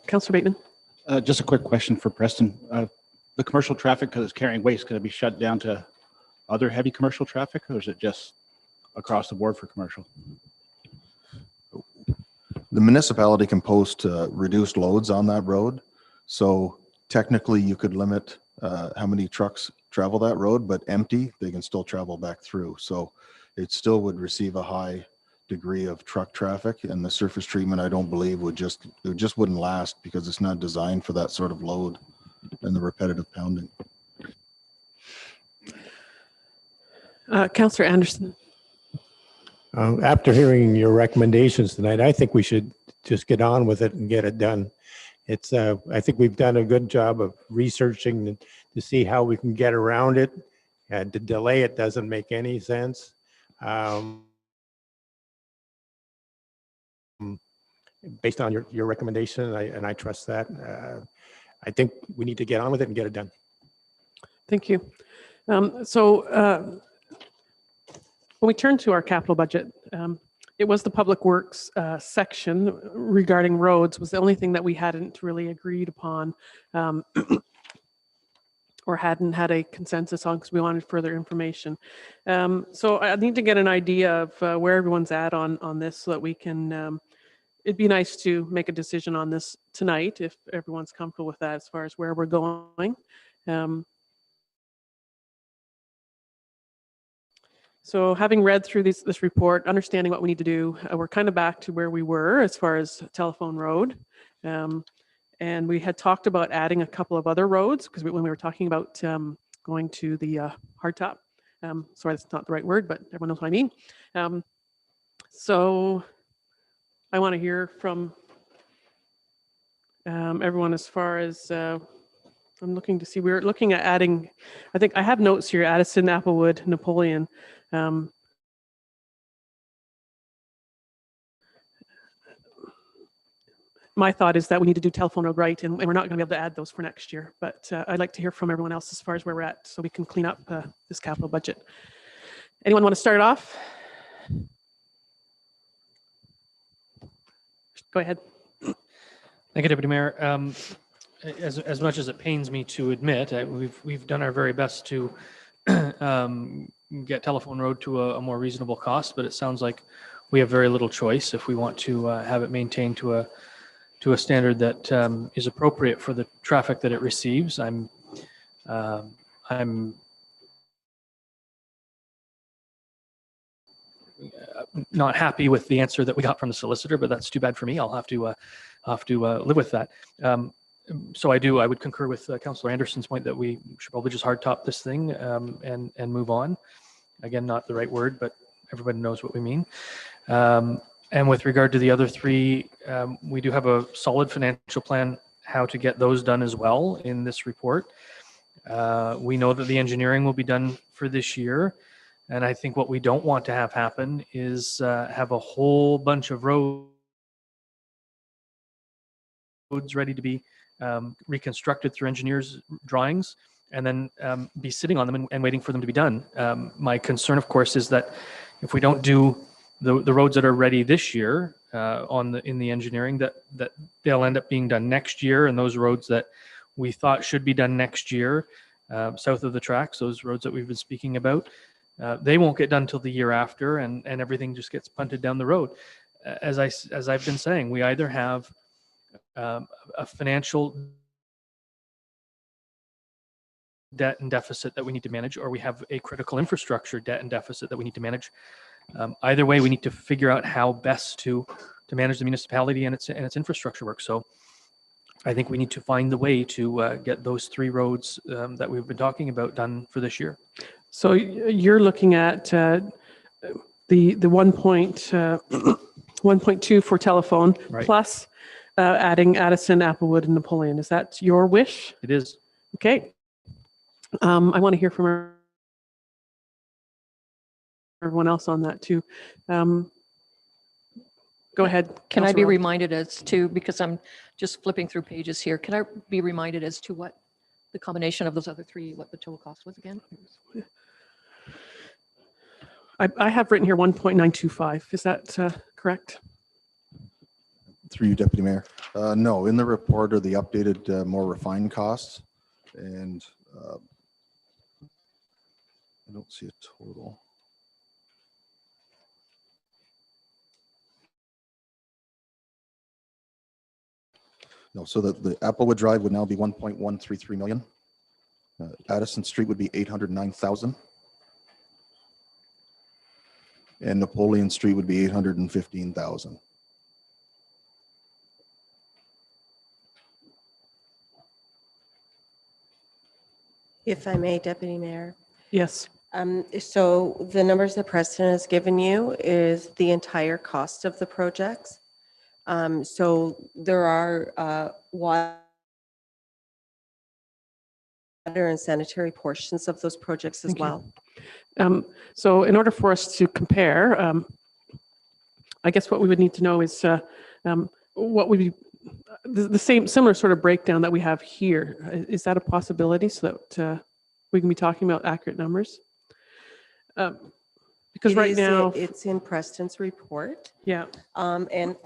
[SPEAKER 1] Councillor Bateman?
[SPEAKER 11] Just a quick question for Preston. The commercial traffic, because it's carrying waste, could it be shut down to other heavy commercial traffic, or is it just across the board for commercial?
[SPEAKER 10] The municipality can post reduced loads on that road. So technically you could limit how many trucks travel that road, but empty, they can still travel back through. So it still would receive a high degree of truck traffic, and the surface treatment, I don't believe it just wouldn't last because it's not designed for that sort of load and the repetitive pounding.
[SPEAKER 1] Councillor Anderson.
[SPEAKER 12] After hearing your recommendations tonight, I think we should just get on with it and get it done. It's, I think we've done a good job of researching to see how we can get around it. And to delay it doesn't make any sense. Based on your recommendation, and I trust that. I think we need to get on with it and get it done.
[SPEAKER 1] Thank you. When we turn to our capital budget, it was the public works section regarding roads was the only thing that we hadn't really agreed upon or hadn't had a consensus on because we wanted further information. So I need to get an idea of where everyone's at on this so that we can, it'd be nice to make a decision on this tonight if everyone's comfortable with that as far as where we're going. So having read through this report, understanding what we need to do, we're kind of back to where we were as far as Telephone Road. And we had talked about adding a couple of other roads because when we were talking about going to the hardtop, sorry, that's not the right word, but everyone knows what I mean. So I want to hear from everyone as far as I'm looking to see, we're looking at adding, I think I have notes here, Addison, Applewood, Napoleon. My thought is that we need to do Telephone Road right, and we're not going to be able to add those for next year. But I'd like to hear from everyone else as far as where we're at so we can clean up this capital budget. Anyone want to start off? Go ahead.
[SPEAKER 3] Thank you, Deputy Mayor. As much as it pains me to admit, we've done our very best to get Telephone Road to a more reasonable cost, but it sounds like we have very little choice if we want to have it maintained to a standard that is appropriate for the traffic that it receives. I'm not happy with the answer that we got from the solicitor, but that's too bad for me. I'll have to live with that. So I would concur with Councillor Anderson's point that we should probably just hard top this thing and move on. Again, not the right word, but everybody knows what we mean. And with regard to the other three, we do have a solid financial plan how to get those done as well in this report. We know that the engineering will be done for this year. And I think what we don't want to have happen is have a whole bunch of roads ready to be reconstructed through engineers' drawings and then be sitting on them and waiting for them to be done. My concern, of course, is that if we don't do the roads that are ready this year in the engineering, that they'll end up being done next year, and those roads that we thought should be done next year, south of the tracks, those roads that we've been speaking about, they won't get done till the year after, and everything just gets punted down the road. As I've been saying, we either have a financial debt and deficit that we need to manage, or we have a critical infrastructure debt and deficit that we need to manage. Either way, we need to figure out how best to manage the municipality and its infrastructure work. So I think we need to find the way to get those three roads that we've been talking about done for this year.
[SPEAKER 1] So you're looking at the 1.2 for telephone,
[SPEAKER 3] Right.
[SPEAKER 1] plus adding Addison, Applewood, and Napoleon. Is that your wish?
[SPEAKER 3] It is.
[SPEAKER 1] Okay. I want to hear from everyone else on that too. Go ahead.
[SPEAKER 2] Can I be
[SPEAKER 1] Councillor Rowe.
[SPEAKER 2] reminded as to, because I'm just flipping through pages here, can I be reminded as to what the combination of those other three, what the total cost was again?
[SPEAKER 1] I have written here 1.925. Is that correct?
[SPEAKER 10] Through you, Deputy Mayor. No, in the report are the updated, more refined costs, and I don't see a total. No, so the Applewood Drive would now be 1.133 million. Addison Street would be 809,000. And Napoleon Street would be 815,000.
[SPEAKER 7] If I may, Deputy Mayor.
[SPEAKER 1] Yes.
[SPEAKER 7] So the numbers that Preston has given you is the entire cost of the projects. So there are water and sanitary portions of those projects as
[SPEAKER 1] Thank you.
[SPEAKER 7] well.
[SPEAKER 1] So in order for us to compare, I guess what we would need to know is what would be the similar sort of breakdown that we have here. Is that a possibility so that we can be talking about accurate numbers? Because right now,
[SPEAKER 7] It's in Preston's report.
[SPEAKER 1] yeah,
[SPEAKER 7] And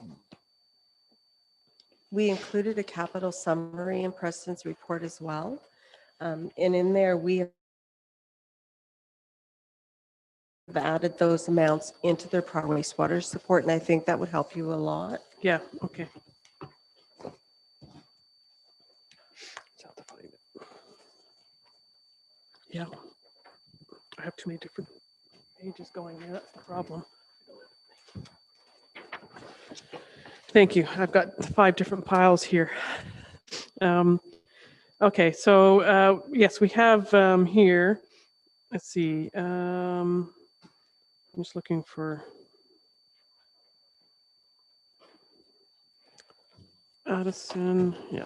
[SPEAKER 7] we included a capital summary in Preston's report as well. And in there, we have added those amounts into their prior wastewater support, and I think that would help you a lot.
[SPEAKER 1] yeah, okay. Yeah, I have too many different pages going there. That's the problem. Thank you. I've got 5 different piles here. Okay, so yes, we have here, let's see, I'm just looking for Addison, yeah.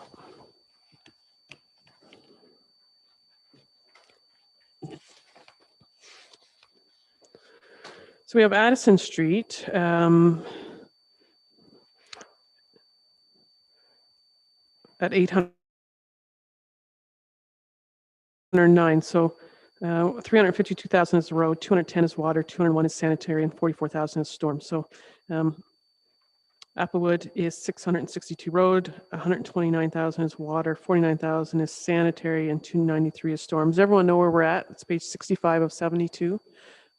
[SPEAKER 1] So we have Addison Street. At 809, so 352,000 is the road, 210 is water, 201 is sanitary, and 44,000 is storm. So Applewood is 662 road, 129,000 is water, 49,000 is sanitary, and 293 is storm. Does everyone know where we're at? It's page 65 of 72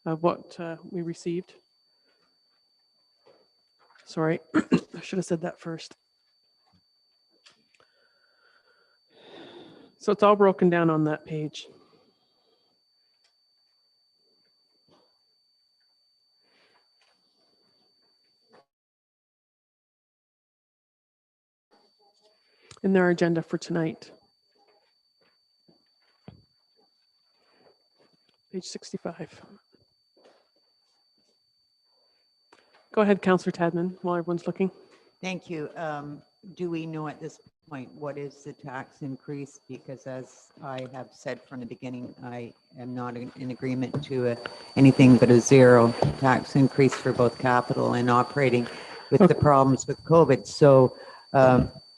[SPEAKER 1] of what we received. Sorry, I should have said that first. So it's all broken down on that page. In their agenda for tonight. Page 65. Go ahead, Councillor Tadman, while everyone's looking.
[SPEAKER 5] Thank you. Do we know at this point what is the tax increase? Because as I have said from the beginning, I am not in agreement to anything but a zero tax increase for both capital and operating with the problems with COVID. So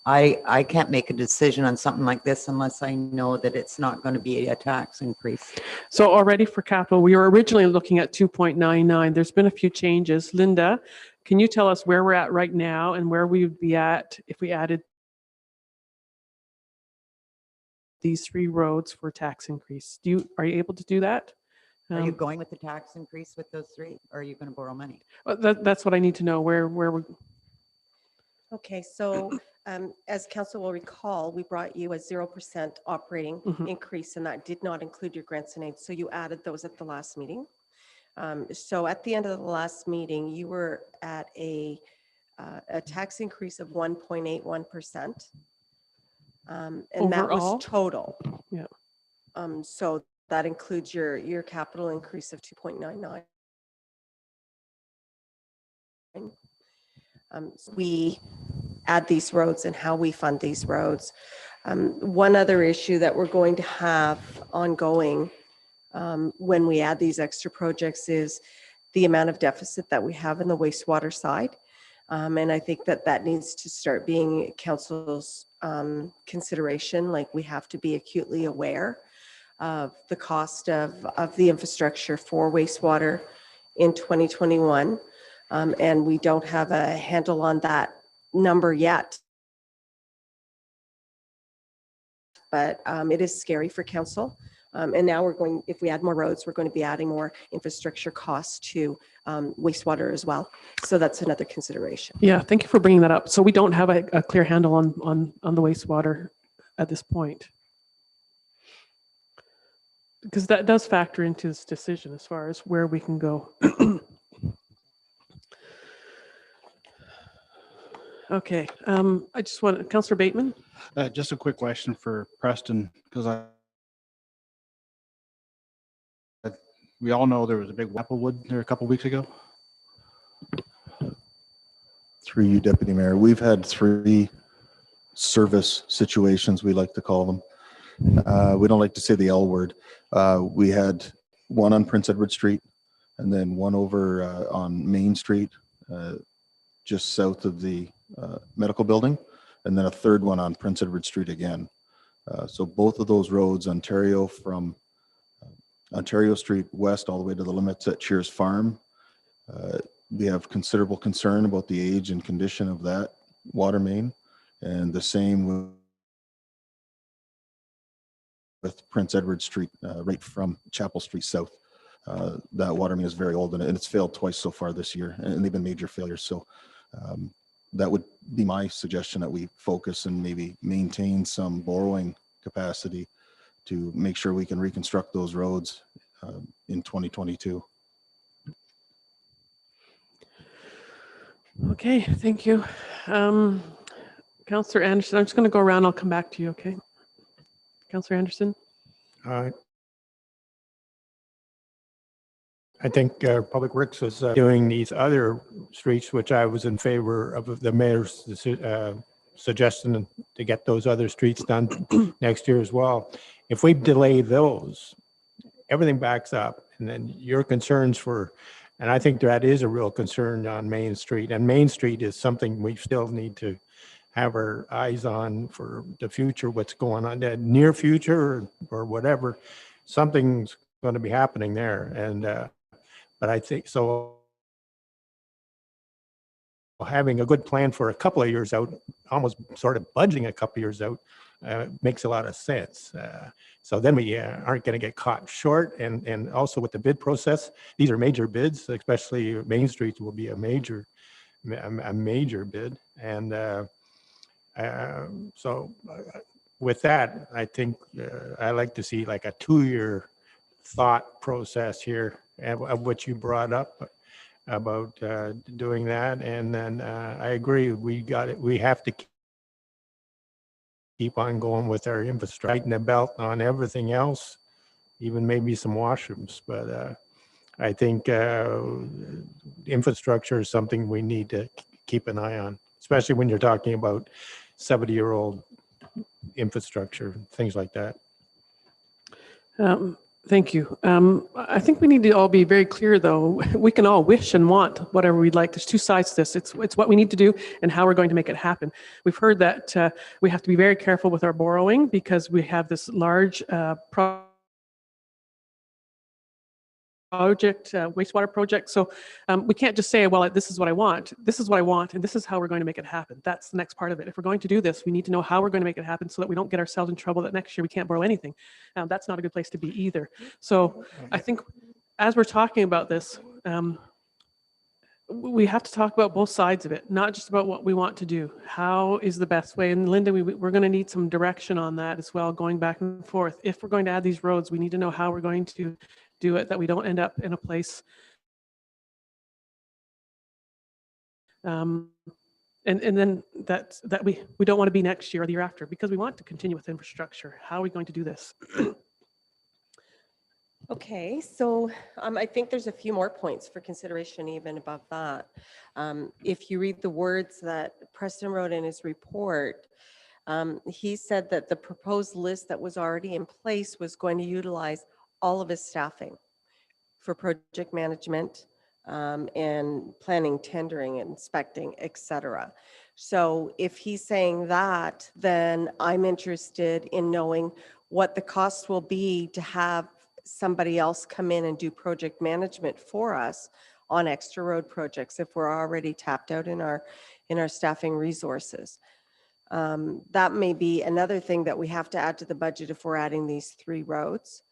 [SPEAKER 5] I can't make a decision on something like this unless I know that it's not going to be a tax increase.
[SPEAKER 1] So already for capital, we were originally looking at 2.99. There's been a few changes. Linda, can you tell us where we're at right now and where we would be at if we added these 3 roads for tax increase? Are you able to do that?
[SPEAKER 5] Are you going with the tax increase with those 3, or are you going to borrow money?
[SPEAKER 1] That's what I need to know, where we...
[SPEAKER 7] Okay, so as council will recall, we brought you a 0% operating increase, and that did not include your grants and aids. So you added those at the last meeting. So at the end of the last meeting, you were at a tax increase of 1.81%. And that
[SPEAKER 1] Overall?
[SPEAKER 7] was total.
[SPEAKER 1] Yeah.
[SPEAKER 7] So that includes your capital increase of 2.99. We add these roads and how we fund these roads. One other issue that we're going to have ongoing when we add these extra projects is the amount of deficit that we have in the wastewater side. And I think that needs to start being council's consideration. Like, we have to be acutely aware of the cost of the infrastructure for wastewater in 2021. And we don't have a handle on that number yet. But it is scary for council. And now we're going, if we add more roads, we're going to be adding more infrastructure costs to wastewater as well. So that's another consideration.
[SPEAKER 1] Yeah, thank you for bringing that up. So we don't have a clear handle on the wastewater at this point. Because that does factor into this decision as far as where we can go. Okay, I just want, Councillor Bateman?
[SPEAKER 11] Just a quick question for Preston, because we all know there was a big Applewood there a couple weeks ago.
[SPEAKER 10] Through you, Deputy Mayor, we've had 3 service situations, we like to call them. We don't like to say the L word. We had one on Prince Edward Street, and then one over on Main Street, just south of the medical building, and then a third one on Prince Edward Street again. So both of those roads, Ontario from Ontario Street west all the way to the limits at Cheers Farm, we have considerable concern about the age and condition of that water main, and the same with Prince Edward Street, right from Chapel Street south. That water main is very old, and it's failed twice so far this year, and they've been major failures. So that would be my suggestion, that we focus and maybe maintain some borrowing capacity to make sure we can reconstruct those roads in 2022.
[SPEAKER 1] Okay, thank you. Councillor Anderson, I'm just going to go around. I'll come back to you, okay? Councillor Anderson?
[SPEAKER 12] I think Public Works was doing these other streets, which I was in favor of the mayor's suggestion to get those other streets done next year as well. If we delay those, everything backs up, and then your concerns for, and I think that is a real concern on Main Street, and Main Street is something we still need to have our eyes on for the future, what's going on, the near future or whatever. Something's going to be happening there, and but I think so. Having a good plan for a couple of years out, almost sort of budging a couple of years out, makes a lot of sense. So then we aren't going to get caught short. And also with the bid process, these are major bids, especially Main Street will be a major bid. And so with that, I think I like to see like a 2-year thought process here of what you brought up about doing that. And then I agree, we have to keep on going with our infrastructure, tighten the belt on everything else, even maybe some washrooms. But I think infrastructure is something we need to keep an eye on, especially when you're talking about 70-year-old infrastructure, things like that.
[SPEAKER 1] Thank you. I think we need to all be very clear, though. We can all wish and want whatever we'd like. There's 2 sides to this. It's what we need to do and how we're going to make it happen. We've heard that we have to be very careful with our borrowing because we have this large project, wastewater project. So we can't just say, well, this is what I want. This is what I want, and this is how we're going to make it happen. That's the next part of it. If we're going to do this, we need to know how we're going to make it happen so that we don't get ourselves in trouble that next year we can't borrow anything. That's not a good place to be either. So I think as we're talking about this, we have to talk about both sides of it, not just about what we want to do. How is the best way? And Linda, we're going to need some direction on that as well, going back and forth. If we're going to add these roads, we need to know how we're going to do it, that we don't end up in a place and then that we don't want to be next year or the year after, because we want to continue with infrastructure. How are we going to do this?
[SPEAKER 7] Okay, so I think there's a few more points for consideration even above that. If you read the words that Preston wrote in his report, he said that the proposed list that was already in place was going to utilize all of his staffing for project management and planning, tendering, inspecting, etc. So if he's saying that, then I'm interested in knowing what the cost will be to have somebody else come in and do project management for us on extra road projects if we're already tapped out in our staffing resources. That may be another thing that we have to add to the budget if we're adding these 3 roads.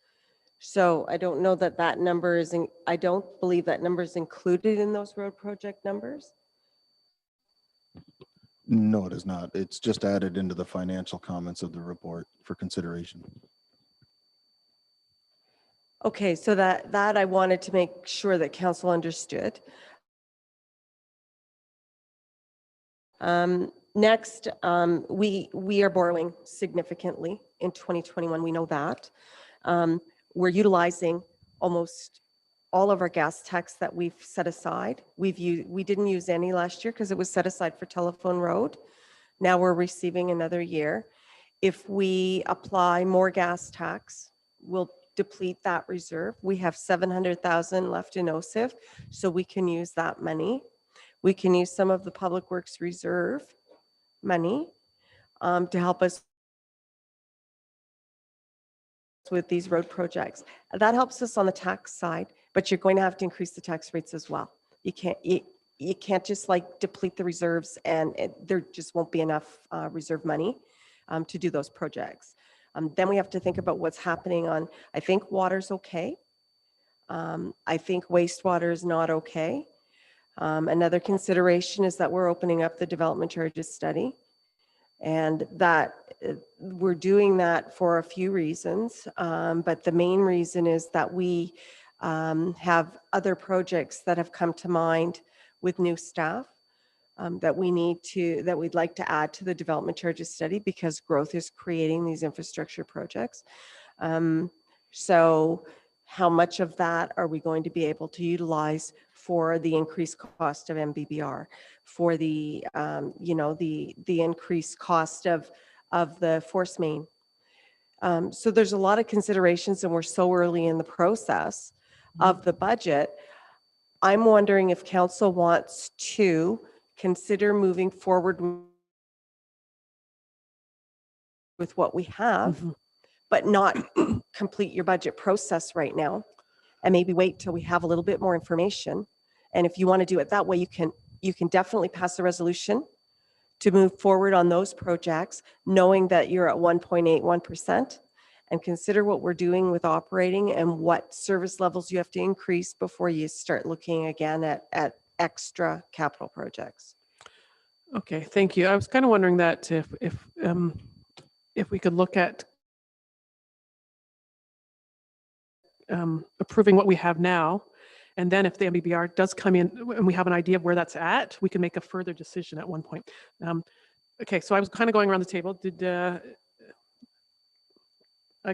[SPEAKER 7] So I don't know that that number is, I don't believe that number is included in those road project numbers.
[SPEAKER 10] No, it is not. It's just added into the financial comments of the report for consideration.
[SPEAKER 7] Okay, so that I wanted to make sure that council understood. Next, we are borrowing significantly in 2021. We know that. We're utilizing almost all of our gas tax that we've set aside. We didn't use any last year because it was set aside for Telephone Road. Now we're receiving another year. If we apply more gas tax, we'll deplete that reserve. We have 700,000 left in OSIF, so we can use that money. We can use some of the Public Works Reserve money to help us with these road projects. That helps us on the tax side, but you're going to have to increase the tax rates as well. You can't just like deplete the reserves and there just won't be enough reserve money to do those projects. Then we have to think about what's happening on, I think water's okay. I think wastewater is not okay. Another consideration is that we're opening up the development charges study, and that we're doing that for a few reasons. But the main reason is that we have other projects that have come to mind with new staff that we'd like to add to the development charges study because growth is creating these infrastructure projects. So how much of that are we going to be able to utilize for the increased cost of MBBR, for the the increased cost of the force main? So there's a lot of considerations, and we're so early in the process of the budget. I'm wondering if council wants to consider moving forward with what we have, but not complete your budget process right now, and maybe wait till we have a little bit more information. And if you want to do it that way, you can definitely pass a resolution to move forward on those projects, knowing that you're at 1.81%, and consider what we're doing with operating and what service levels you have to increase before you start looking again at extra capital projects.
[SPEAKER 1] Okay, thank you. I was kind of wondering that if we could look at approving what we have now, and then if the MBBR does come in and we have an idea of where that's at, we can make a further decision at one point. Okay, so I was kind of going around the table.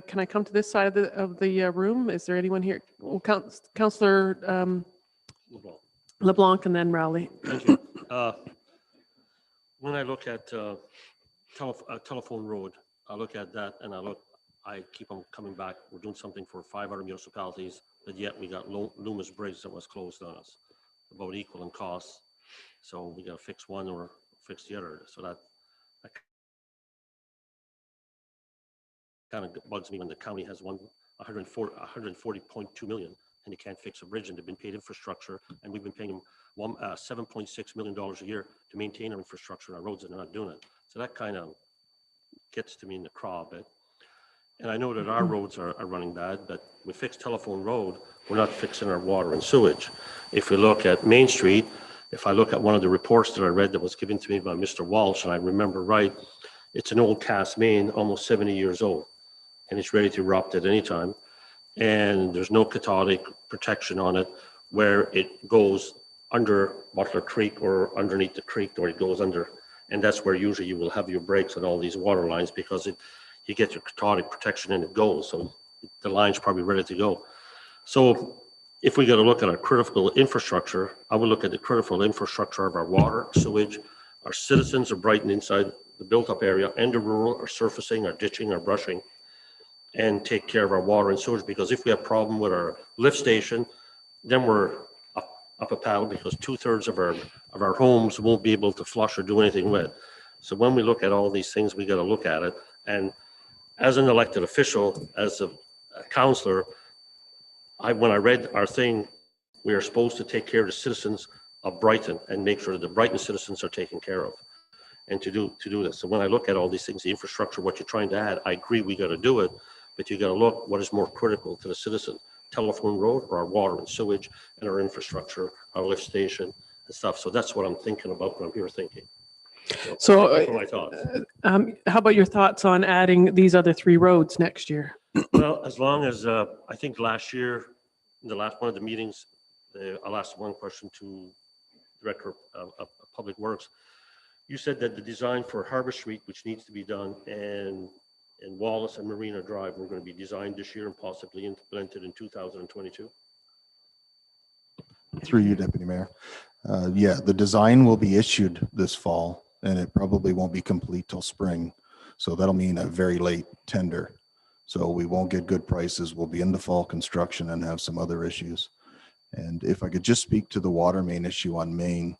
[SPEAKER 1] Can I come to this side of the room? Is there anyone here? Well, Councillor LeBlanc and then Rowley.
[SPEAKER 6] Thank you. When I look at Telephone Road, I look at that and I keep on coming back. We're doing something for 5 other municipalities, but yet we got Loomis Bridge that was closed on us, about equal in costs. So we got to fix one or fix the other. So that kind of bugs me when the county has 140.2 million and you can't fix a bridge, and they've been paid infrastructure, and we've been paying them $7.6 million a year to maintain our infrastructure, our roads, and they're not doing it. So that kind of gets to me in the craw a bit. And I know that our roads are running bad, but we fixed Telephone Road, we're not fixing our water and sewage. If we look at Main Street, if I look at one of the reports that I read that was given to me by Mr. Walsh, and I remember right, it's an old cast main, almost 70 years old, and it's ready to erupt at any time. And there's no cathodic protection on it where it goes under Butler Creek or underneath the creek, or it goes under. And that's where usually you will have your breaks on all these water lines, because you get your cathodic protection and it goes. So the line's probably ready to go. So if we got to look at our critical infrastructure, I would look at the critical infrastructure of our water, sewage, our citizens of Brighton inside the built up area, and the rural, our surfacing, our ditching, our brushing, and take care of our water and sewage. Because if we have a problem with our lift station, then we're up a paddle, because 2/3 of our homes won't be able to flush or do anything with. So when we look at all these things, we got to look at it. And as an elected official, as a councillor, when I read our thing, we are supposed to take care of the citizens of Brighton and make sure that the Brighton citizens are taken care of, and to do this. So when I look at all these things, the infrastructure, what you're trying to add, I agree we got to do it. but you got to look what is more critical to the citizen, telephone road or our water and sewage and our infrastructure, our lift station and stuff. So that's what I'm thinking about when I'm here thinking.
[SPEAKER 1] So,
[SPEAKER 6] thank you for my thoughts.
[SPEAKER 1] How about your thoughts on adding these other 3 roads next year?
[SPEAKER 6] Well, as long as, I think last year, in the last one of the meetings, I'll ask one question to Director of Public Works. You said that the design for Harbor Street, which needs to be done, and Wallace and Marina Drive were going to be designed this year and possibly implemented in 2022.
[SPEAKER 10] Through you, Deputy Mayor. Yeah, the design will be issued this fall and it probably won't be complete till spring. So that'll mean a very late tender. So we won't get good prices. We'll be into fall construction and have some other issues. And if I could just speak to the water main issue on Main,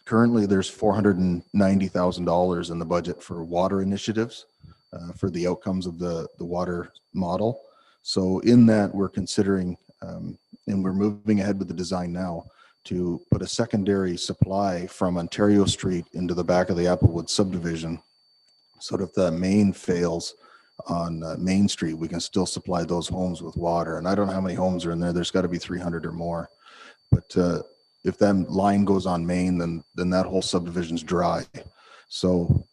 [SPEAKER 10] currently there's $490,000 in the budget for water initiatives for the outcomes of the water model. So in that, we're considering, and we're moving ahead with the design now, to put a secondary supply from Ontario Street into the back of the Applewood subdivision. So that if the main fails on Main Street, we can still supply those homes with water. And I don't know how many homes are in there. There's got to be 300 or more. But if that line goes on Main, then that whole subdivision's dry. So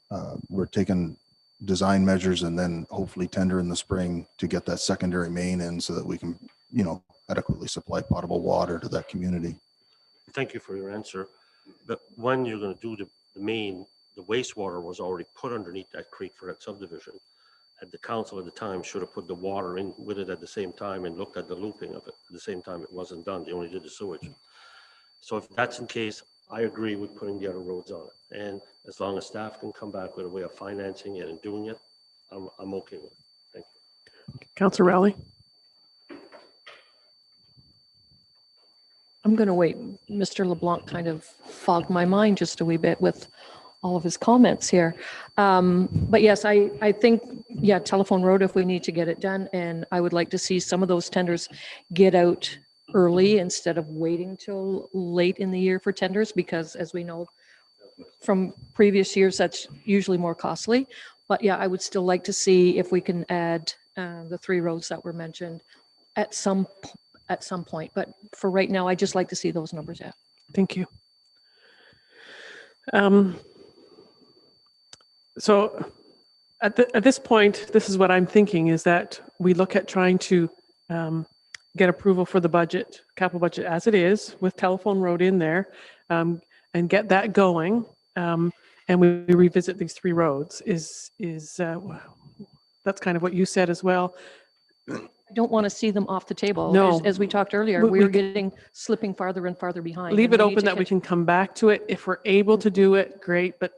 [SPEAKER 10] we're taking design measures and then hopefully tender in the spring to get that secondary main in so that we can, adequately supply potable water to that community.
[SPEAKER 6] Thank you for your answer. But when you're going to do the main, the wastewater was already put underneath that creek for that subdivision. And the council at the time should have put the water in with it at the same time and looked at the looping of it. At the same time, it wasn't done. They only did the sewage. So if that's the case, I agree with putting the other roads on it. And as long as staff can come back with a way of financing it and doing it, I'm okay with it. Thank you.
[SPEAKER 1] Councillor Rowley?
[SPEAKER 2] I'm going to wait. Mr. LeBlanc kind of fogged my mind just a wee bit with all of his comments here. But yes, I think, yeah, Telephone Road, if we need to get it done. And I would like to see some of those tenders get out early instead of waiting till late in the year for tenders, because as we know from previous years, that's usually more costly. But yeah, I would still like to see if we can add the 3 roads that were mentioned at some point. But for right now, I just like to see those numbers out.
[SPEAKER 1] Thank you. So at this point, this is what I'm thinking, is that we look at trying to get approval for the budget, capital budget as it is, with Telephone Road in there, and get that going. And we revisit these 3 roads. That's kind of what you said as well.
[SPEAKER 2] I don't want to see them off the table.
[SPEAKER 1] No.
[SPEAKER 2] As we talked earliar, we're slipping farther and farther behind.
[SPEAKER 1] Leave
[SPEAKER 2] and
[SPEAKER 1] it
[SPEAKER 2] we need
[SPEAKER 1] open
[SPEAKER 2] to
[SPEAKER 1] that we
[SPEAKER 2] catch-
[SPEAKER 1] can come back to it. If we're able to do it, great, but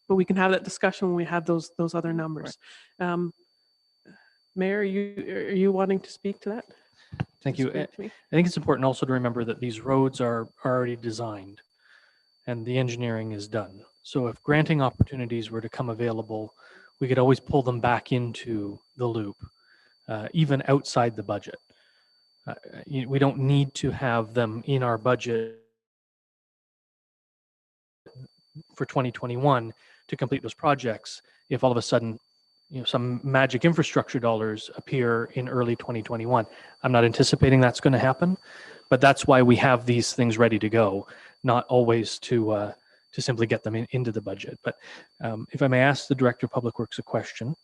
[SPEAKER 1] we can have that discussion when we have those other numbers. Mayor, are you wanting to speak to that?
[SPEAKER 3] Thank you. I think it's important also to remember that these roads are already designed and the engineering is done. So if granting opportunities were to come available, we could always pull them back into the loop, even outside the budget. We don't need to have them in our budget for 2021 to complete those projects if all of a sudden some magic infrastructure dollars appear in early 2021. I'm not anticipating that's going to happen, but that's why we have these things ready to go, not always to simply get them into the budget. But if I may ask the Director of Public Works a question,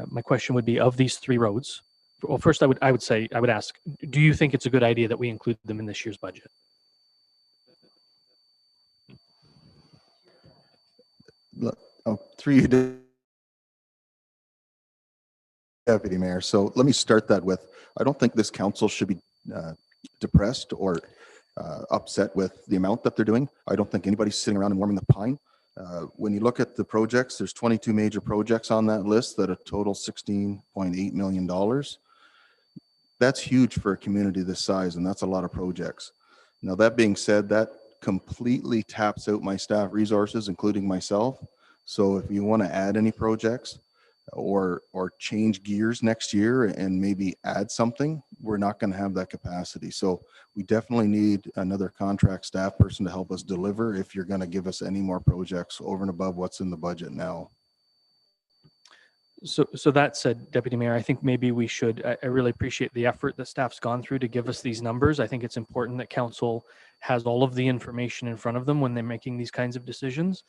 [SPEAKER 3] my question would be, of these 3 roads, well, first I would ask, do you think it's a good idea that we include them in this year's budget?
[SPEAKER 10] Through you, Deputy Mayor. So let me start that with, I don't think this council should be depressed or upset with the amount that they're doing. I don't think anybody's sitting around and warming the pine. When you look at the projects, there's 22 major projects on that list that are total $16.8 million. That's huge for a community this size, and that's a lot of projects. Now, that being said, that completely taps out my staff resources, including myself. So if you want to add any projects or change gears next year and maybe add something, we're not going to have that capacity. So we definitely need another contract staff person to help us deliver if you're going to give us any more projects over and above what's in the budget now.
[SPEAKER 3] So that said, Deputy Mayor, I think maybe we should, I really appreciate the effort that staff's gone through to give us these numbers. I think it's important that council has all of the information in front of them when they're making these kinds of decisions.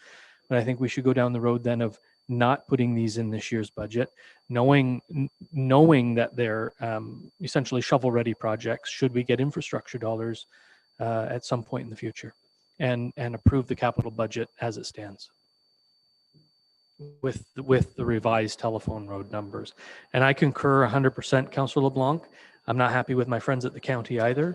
[SPEAKER 3] But I think we should go down the road then of not putting these in this year's budget, knowing that they're essentially shovel-ready projects, should we get infrastructure dollars at some point in the future, and approve the capital budget as it stands with the revised telephone road numbers. And I concur 100%, Councillor LeBlanc. I'm not happy with my friends at the county either.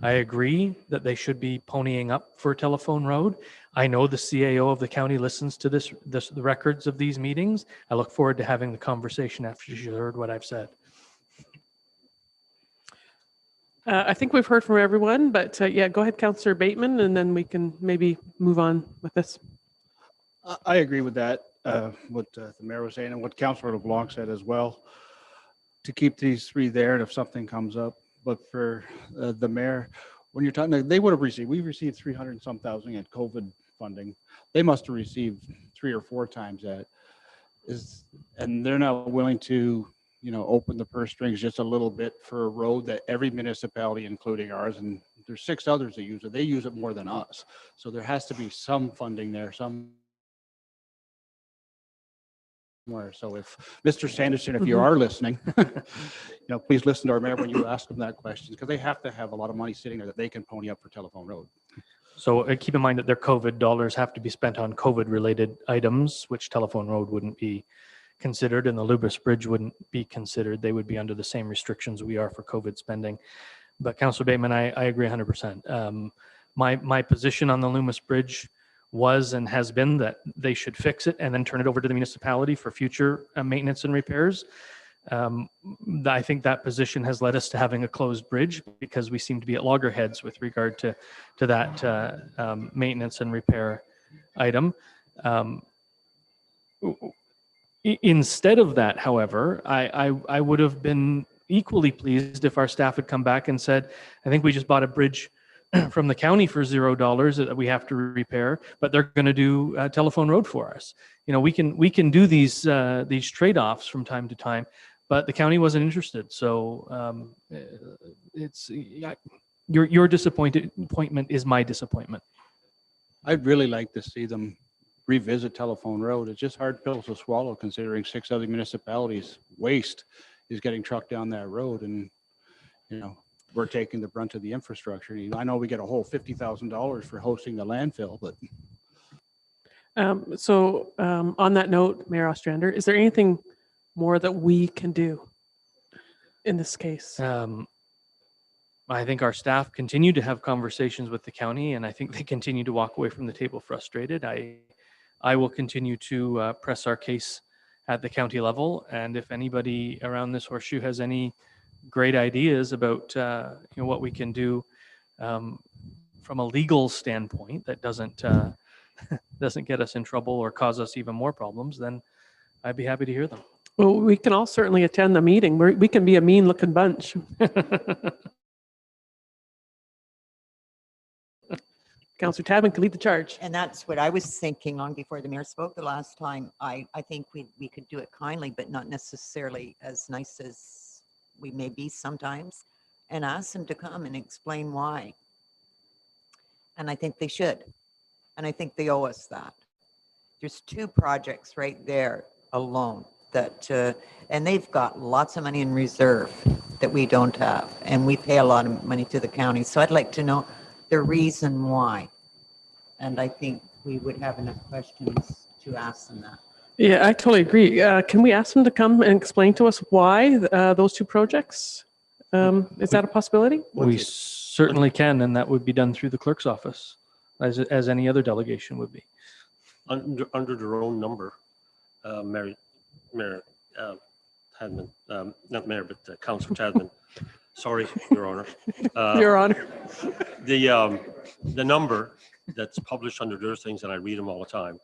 [SPEAKER 3] I agree that they should be ponying up for telephone road. I know the CAO of the county listens to the records of these meetings. I look forward to having the conversation after she's heard what I've said.
[SPEAKER 1] I think we've heard from everyone, but yeah, go ahead, Councillor Bateman, and then we can maybe move on with this.
[SPEAKER 11] I agree with that, what the mayor was saying and what Councillor LeBlanc said as well, to keep these three there and if something comes up. But for the mayor, when you're talking, they would have received, we received 300 and some thousand at COVID funding. They must have received 3 or 4 times that. And they're not willing to, open the purse strings just a little bit for a road that every municipality, including ours, and there's 6 others that use it. They use it more than us. So there has to be some funding there, somewhere. So if Mr. Sanderson, if you are listening, please listen to our mayor when you ask them that question, because they have to have a lot of money sitting there that they can pony up for telephone road.
[SPEAKER 3] So keep in mind that their COVID dollars have to be spent on COVID-related items, which telephone road wouldn't be considered, and the Lubbock Bridge wouldn't be considered. They would be under the same restrictions we are for COVID spending. But Councillor Bateman, I agree 100%. My position on the Loomis Bridge was and has been that they should fix it and then turn it over to the municipality for future maintenance and repairs. I think that position has led us to having a closed bridge because we seem to be at loggerheads with regard to that maintenance and repair item. Instead of that, however, I would have been equally pleased if our staff had come back and said, I think we just bought a bridge from the county for $0 that we have to repair, but they're going to do telephone road for us. We can do these trade-offs from time to time, but the county wasn't interested. So it's your disappointment is my disappointment.
[SPEAKER 11] I'd really like to see them revisit telephone road. It's just hard pills to swallow considering 6 other municipalities' waste is getting trucked down that road, and we're taking the brunt of the infrastructure. I know we get a whole $50,000 for hosting the landfill, but.
[SPEAKER 1] On that note, Mayor Ostrander, is there anything more that we can do in this case?
[SPEAKER 3] I think our staff continue to have conversations with the county, and I think they continue to walk away from the table frustrated. I will continue to press our case at the county level, and if anybody around this horseshoe has any great ideas about what we can do from a legal standpoint that doesn't get us in trouble or cause us even more problems, then I'd be happy to hear them.
[SPEAKER 1] Well, we can all certainly attend the meeting. We can be a mean-looking bunch. Councillor Tadman can lead the charge.
[SPEAKER 5] And that's what I was thinking long before the mayor spoke the last time. I think we could do it kindly, but not necessarily as nice as we may be sometimes, and ask them to come and explain why. And I think they should. And I think they owe us that. There's 2 projects right there alone that, and they've got lots of money in reserve that we don't have. And we pay a lot of money to the county. So I'd like to know the reason why. And I think we would have enough questions to ask them that.
[SPEAKER 1] Yeah, I totally agree. Can we ask them to come and explain to us why those 2 projects? Is that a possibility?
[SPEAKER 3] We certainly can, and that would be done through the clerk's office, as any other delegation would be.
[SPEAKER 6] Under their own number, Mayor Tadman, not Mayor, but Councillor Tadman. Sorry, Your Honor.
[SPEAKER 1] Your Honor.
[SPEAKER 6] The number that's published under their things, and I read them all the time,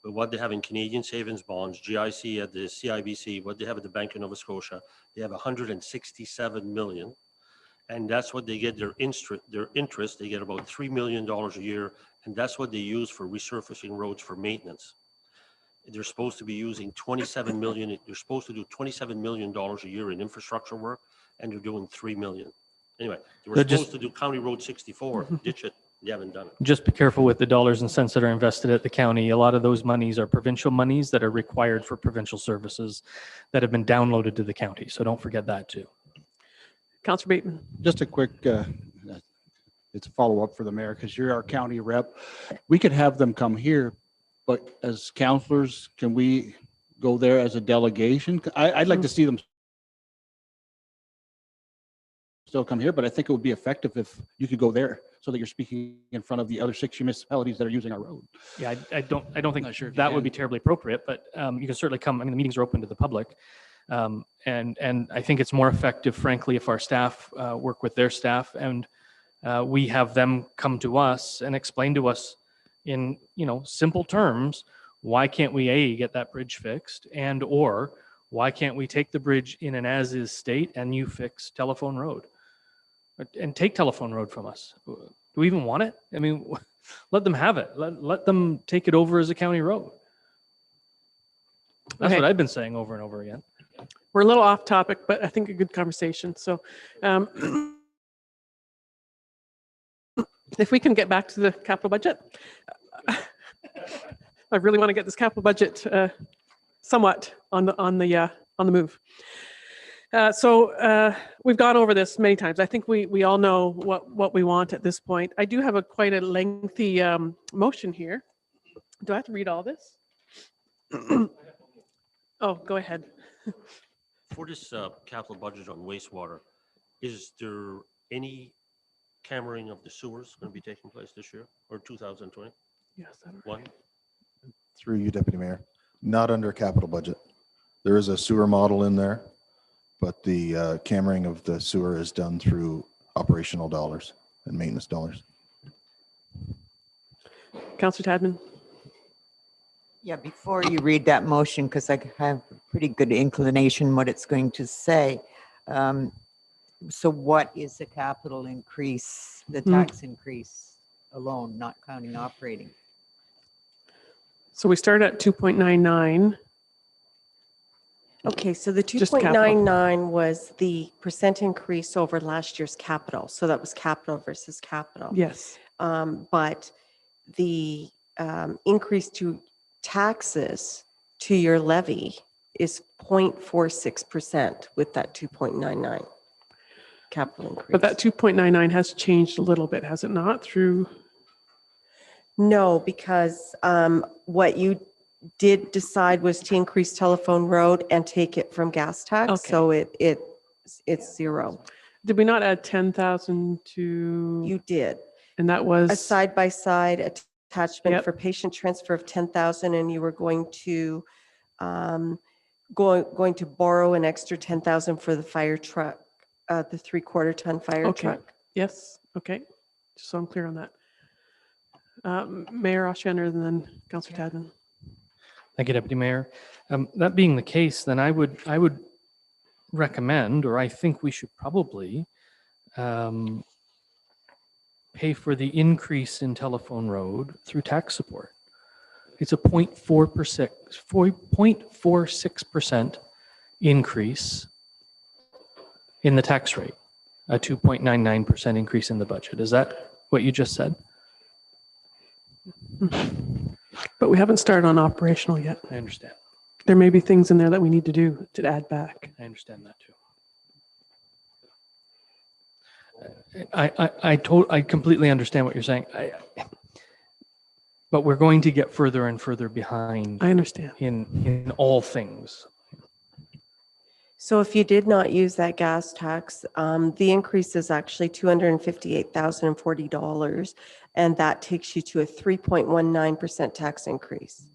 [SPEAKER 6] but what they have in Canadian savings bonds, GIC at the CIBC, what they have at the Bank of Nova Scotia, they have 167 million. And that's what they get their interest. They get about $3 million a year. And that's what they use for resurfacing roads for maintenance. they're supposed to be using 27 million, they're supposed to do $27 million a year in infrastructure work, and they're doing 3 million. Anyway, they were
[SPEAKER 3] They're just-
[SPEAKER 6] supposed to do County Road 64, ditch it, they haven't done it.
[SPEAKER 3] Just be careful with the dollars and cents that are invested at the county. A lot of those monies are provincial monies that are required for provincial services that have been downloaded to the county. So don't forget that too.
[SPEAKER 1] Councillor Bateman.
[SPEAKER 11] Just a quick, it's a follow-up for the mayor, because you're our county rep. We could have them come here, but as counselors, can we go there as a delegation? I'd like to see them still come here, but I think it would be effective if you could go there so that you're speaking in front of the other 6 municipalities that are using our road.
[SPEAKER 3] Yeah, I don't think
[SPEAKER 11] Not sure if you
[SPEAKER 3] that would
[SPEAKER 11] can.
[SPEAKER 3] be terribly appropriate, but you can certainly come. I mean, the meetings are open to the public. And I think it's more effective, frankly, if our staff work with their staff and we have them come to us and explain to us in, simple terms, why can't we get that bridge fixed, and or why can't we take the bridge in an as-is state and you fix Telephone Road and take Telephone Road from us? Do we even want it? I mean, let them have it. Let them take it over as a county road. That's
[SPEAKER 1] Okay.
[SPEAKER 3] what I've been saying over and over again.
[SPEAKER 1] We're a little off topic, but I think a good conversation. So if we can get back to the capital budget. I really want to get this capital budget somewhat on the move. So we've gone over this many times. I think we all know what we want at this point. I do have quite a lengthy motion here. Do I have to read all this? Oh, go ahead.
[SPEAKER 6] For this capital budget on wastewater, is there any cammering of the sewers going to be taking place this year or 2020?
[SPEAKER 1] Yes.
[SPEAKER 6] One?
[SPEAKER 10] Through you, Deputy Mayor, not under capital budget. There is a sewer model in there, but the cammering of the sewer is done through operational dollars and maintenance dollars.
[SPEAKER 1] Councillor Tadman.
[SPEAKER 5] Yeah, before you read that motion, because I have a pretty good inclination what it's going to say. So what is the capital increase, the tax increase alone, not counting operating?
[SPEAKER 1] So we started at 2.99.
[SPEAKER 7] Okay, so the
[SPEAKER 1] Just capital.
[SPEAKER 7] 2.99 was the percent increase over last year's capital. So that was capital versus capital.
[SPEAKER 1] Yes.
[SPEAKER 7] But the increase to taxes to your levy is 0.46% with that 2.99 capital increase.
[SPEAKER 1] But that 2.99 has changed a little bit, has it not, through?
[SPEAKER 7] No, because what you did decide was to increase Telephone Road and take it from gas tax.
[SPEAKER 1] Okay.
[SPEAKER 7] So it's zero.
[SPEAKER 1] Did we not add 10,000 to?
[SPEAKER 7] You did.
[SPEAKER 1] And that was?
[SPEAKER 7] A side-by-side attachment
[SPEAKER 1] Yep.
[SPEAKER 7] for patient transfer of 10,000, and you were going to going to borrow an extra 10,000 for the fire truck, the 3/4 ton fire
[SPEAKER 1] Okay.
[SPEAKER 7] truck.
[SPEAKER 1] Yes, okay. Just so I'm clear on that. Mayor Ostrander and then Councillor Tadman.
[SPEAKER 3] Thank you, Deputy Mayor. That being the case, then I would recommend, or I think we should probably pay for the increase in Telephone Road through tax support. It's a 0.46% increase in the tax rate, a 2.99% increase in the budget. Is that what you just said?
[SPEAKER 1] But we haven't started on operational yet.
[SPEAKER 3] I understand.
[SPEAKER 1] There may be things in there that we need to do to add back.
[SPEAKER 3] I understand that too. I completely understand what you're saying. But we're going to get further and further behind
[SPEAKER 1] I understand.
[SPEAKER 3] in all things.
[SPEAKER 7] So if you did not use that gas tax, the increase is actually $258,040, and that takes you to a 3.19% tax increase.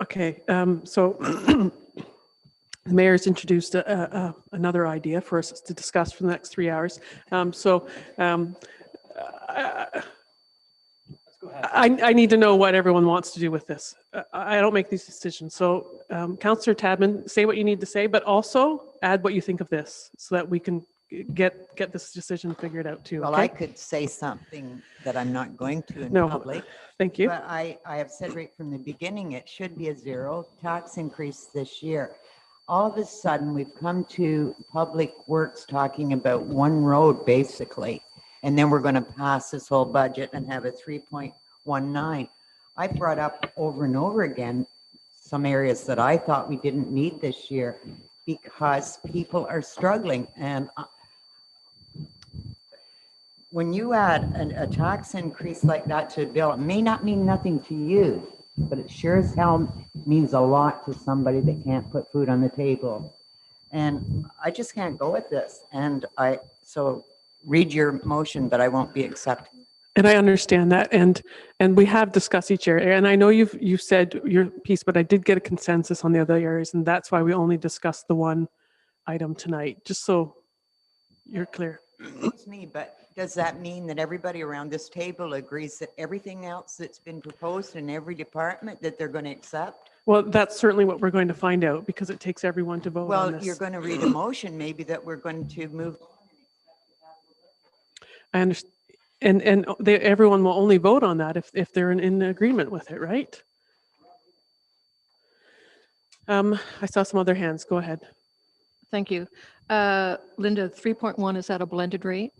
[SPEAKER 1] Okay, so the mayor's introduced another idea for us to discuss for the next 3 hours. Let's go ahead. I need to know what everyone wants to do with this. I don't make these decisions. So Councillor Tadman, say what you need to say, but also add what you think of this so that we can get this decision figured out too.
[SPEAKER 5] Well,
[SPEAKER 1] Okay?
[SPEAKER 5] I could say something that I'm not going to in
[SPEAKER 1] No,
[SPEAKER 5] public.
[SPEAKER 1] thank you.
[SPEAKER 5] But I have said right from the beginning, it should be a zero tax increase this year. All of a sudden, we've come to Public Works talking about one road, basically, and then we're going to pass this whole budget and have a 3.19. I brought up over and over again some areas that I thought we didn't need this year because people are struggling. And when you add a tax increase like that to a bill, it may not mean nothing to you, but it sure as hell means a lot to somebody that can't put food on the table. And I just can't go with this. And so read your motion, but I won't be accepting.
[SPEAKER 1] And I understand that, and we have discussed each area, and I know you've said your piece, but I did get a consensus on the other areas, and that's why we only discussed the one item tonight, just so you're clear.
[SPEAKER 5] It's me, but does that mean that everybody around this table agrees that everything else that's been proposed in every department that they're going to accept?
[SPEAKER 1] Well, that's certainly what we're going to find out because it takes everyone to vote on
[SPEAKER 5] Well,
[SPEAKER 1] this.
[SPEAKER 5] you're going to read a motion maybe that we're going to move.
[SPEAKER 1] I understand, and everyone will only vote on that if they're in agreement with it, right? I saw some other hands. Go ahead.
[SPEAKER 2] Thank you. Linda, 3.1, is that a blended rate?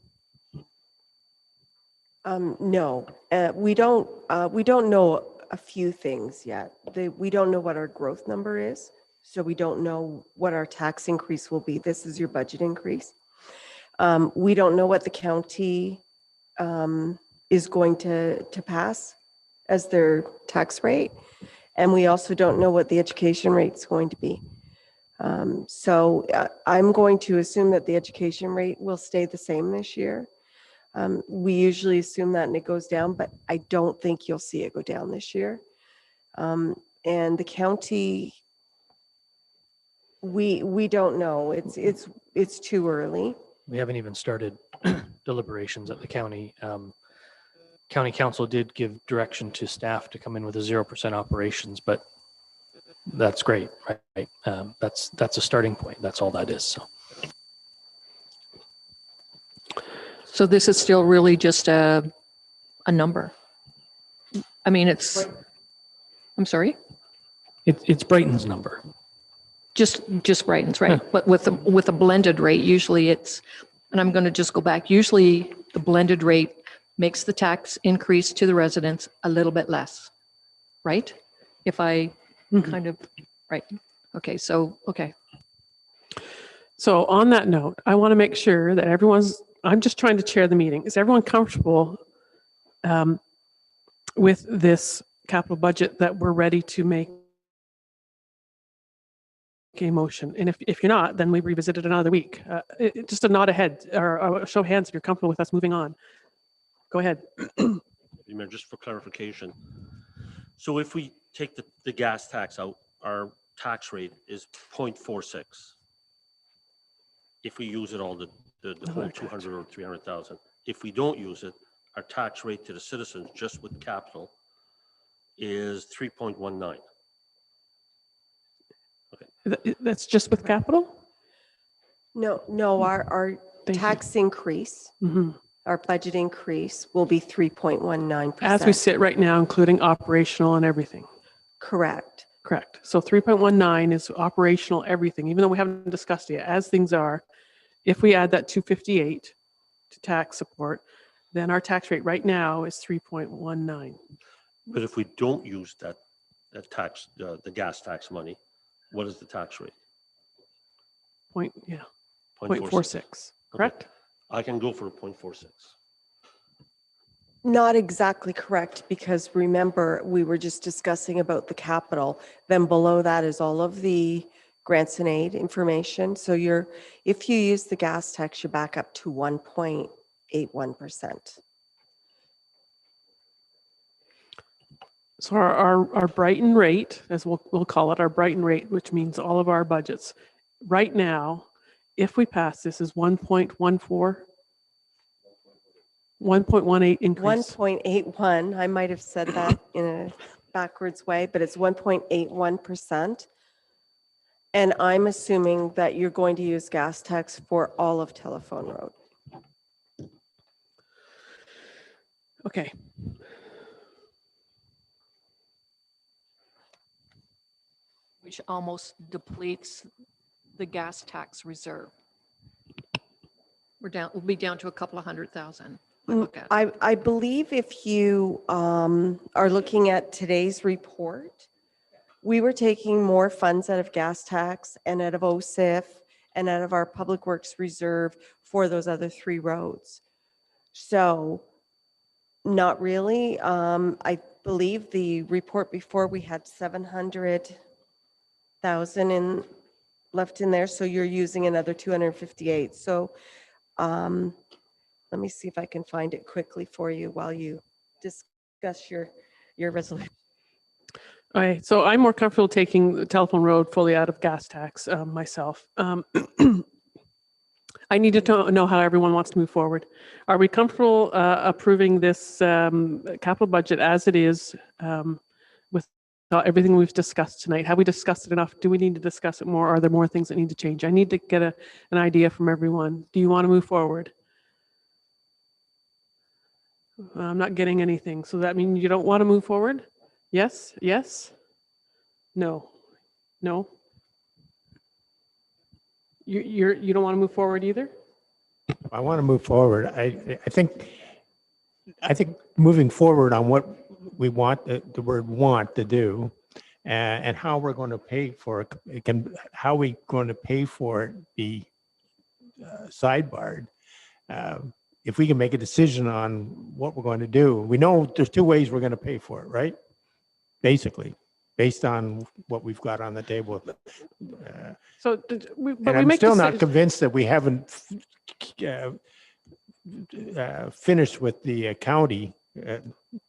[SPEAKER 7] No, we don't know a few things yet. We don't know what our growth number is, so we don't know what our tax increase will be. This is your budget increase. We don't know what the county is going to pass as their tax rate, and we also don't know what the education rate is going to be. So I'm going to assume that the education rate will stay the same this year. We usually assume that and it goes down, but I don't think you'll see it go down this year. And the county, we don't know. It's too early.
[SPEAKER 3] We haven't even started deliberations at the county. County council did give direction to staff to come in with a 0% operations, but that's great, right? That's a starting point. That's all that is.
[SPEAKER 2] So this is still really just a number. I mean, I'm sorry?
[SPEAKER 3] It's Brighton's number.
[SPEAKER 2] Just Brighton's, right? But with a blended rate, usually it's, and I'm going to just go back, usually the blended rate makes the tax increase to the residents a little bit less, right? If I kind of, right. Okay, so, okay.
[SPEAKER 1] So on that note, I want to make sure that I'm just trying to chair the meeting. Is everyone comfortable with this capital budget that we're ready to make a motion? And if you're not, then we revisit it another week. Just a nod ahead or a show of hands if you're comfortable with us moving on. Go ahead.
[SPEAKER 6] Mayor, just for clarification. So if we take the gas tax out, our tax rate is 0.46. If we use it all, the whole 200 or 300,000. If we don't use it, our tax rate to the citizens just with capital is 3.19. Okay.
[SPEAKER 1] That's just with capital?
[SPEAKER 7] No, our tax increase, our budget increase will be 3.19%.
[SPEAKER 1] As we sit right now, including operational and everything.
[SPEAKER 7] Correct.
[SPEAKER 1] Correct. So 3.19 is operational everything, even though we haven't discussed it yet. As things are, if we add that 258 to tax support, then our tax rate right now is 3.19.
[SPEAKER 6] But if we don't use that tax, the gas tax money, what is the tax rate?
[SPEAKER 1] 0.46. Correct?
[SPEAKER 6] Okay. I can go for a 0.46.
[SPEAKER 7] Not exactly correct, because remember, we were just discussing about the capital. Then below that is all of the grants and aid information. So if you use the gas tax, you're back up to 1.81%.
[SPEAKER 1] So our Brighton rate, as we'll call it, our Brighton rate, which means all of our budgets, right now, if we pass this, is 1.14. 1.18 increase.
[SPEAKER 7] 1.81. I might have said that in a backwards way, but it's 1.81%. And I'm assuming that you're going to use gas tax for all of Telephone Road.
[SPEAKER 1] Okay.
[SPEAKER 2] Which almost depletes the gas tax reserve. We'll be down to a couple of 100,000. I look at.
[SPEAKER 7] I believe if you are looking at today's report, we were taking more funds out of gas tax and out of OSIF and out of our Public Works Reserve for those other 3 roads. So not really. I believe the report before we had 700,000 left in there. So you're using another 258. So let me see if I can find it quickly for you while you discuss your resolution.
[SPEAKER 1] All right, so I'm more comfortable taking the Telephone Road fully out of gas tax myself. I need to know how everyone wants to move forward. Are we comfortable approving this capital budget as it is with everything we've discussed tonight? Have we discussed it enough? Do we need to discuss it more? Are there more things that need to change? I need to get an idea from everyone. Do you want to move forward? I'm not getting anything. So that means you don't want to move forward? Yes? Yes? No? No? You don't want to move forward either?
[SPEAKER 12] I want to move forward. I think moving forward on what we want, the word want to do, and how we're going to pay for it, how we going to pay for it be sidebarred. If we can make a decision on what we're going to do, we know there's 2 ways we're going to pay for it, right? Basically, based on what we've got on the table. I'm still not convinced that we haven't finished with the county.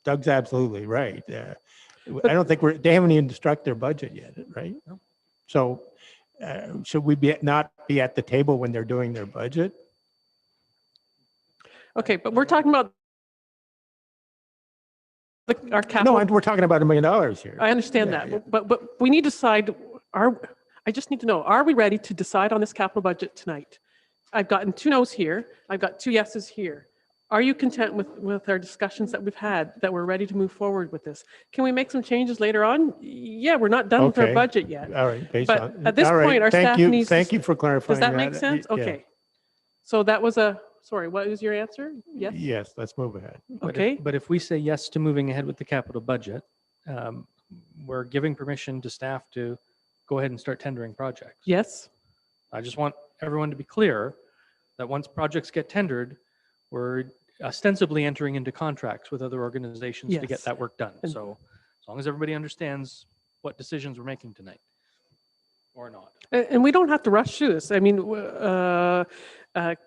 [SPEAKER 12] Doug's absolutely right. I don't think they haven't even struck their budget yet, right? So should we not be at the table when they're doing their budget?
[SPEAKER 1] Okay, but we're talking about our capital.
[SPEAKER 12] No, we're talking about $1 million here.
[SPEAKER 1] I understand
[SPEAKER 12] Yeah,
[SPEAKER 1] that, but we need to decide, I just need to know, are we ready to decide on this capital budget tonight? I've gotten 2 no's here. I've got 2 yeses here. Are you content with our discussions that we've had, that we're ready to move forward with this? Can we make some changes later on? Yeah, we're not done with our budget yet.
[SPEAKER 12] All right.
[SPEAKER 1] But at this point, our staff needs.
[SPEAKER 12] Thank you for clarifying.
[SPEAKER 1] Does that make sense?
[SPEAKER 12] Yeah.
[SPEAKER 1] Okay. So that was sorry, what was your answer? Yes?
[SPEAKER 12] Yes, let's move ahead.
[SPEAKER 1] Okay.
[SPEAKER 3] But if we say yes to moving ahead with the capital budget, we're giving permission to staff to go ahead and start tendering projects.
[SPEAKER 1] Yes.
[SPEAKER 3] I just want everyone to be clear that once projects get tendered, we're ostensibly entering into contracts with other organizations to get
[SPEAKER 1] Yes.
[SPEAKER 3] that work done. So as long as everybody understands what decisions we're making tonight or not.
[SPEAKER 1] And we don't have to rush through this. I mean,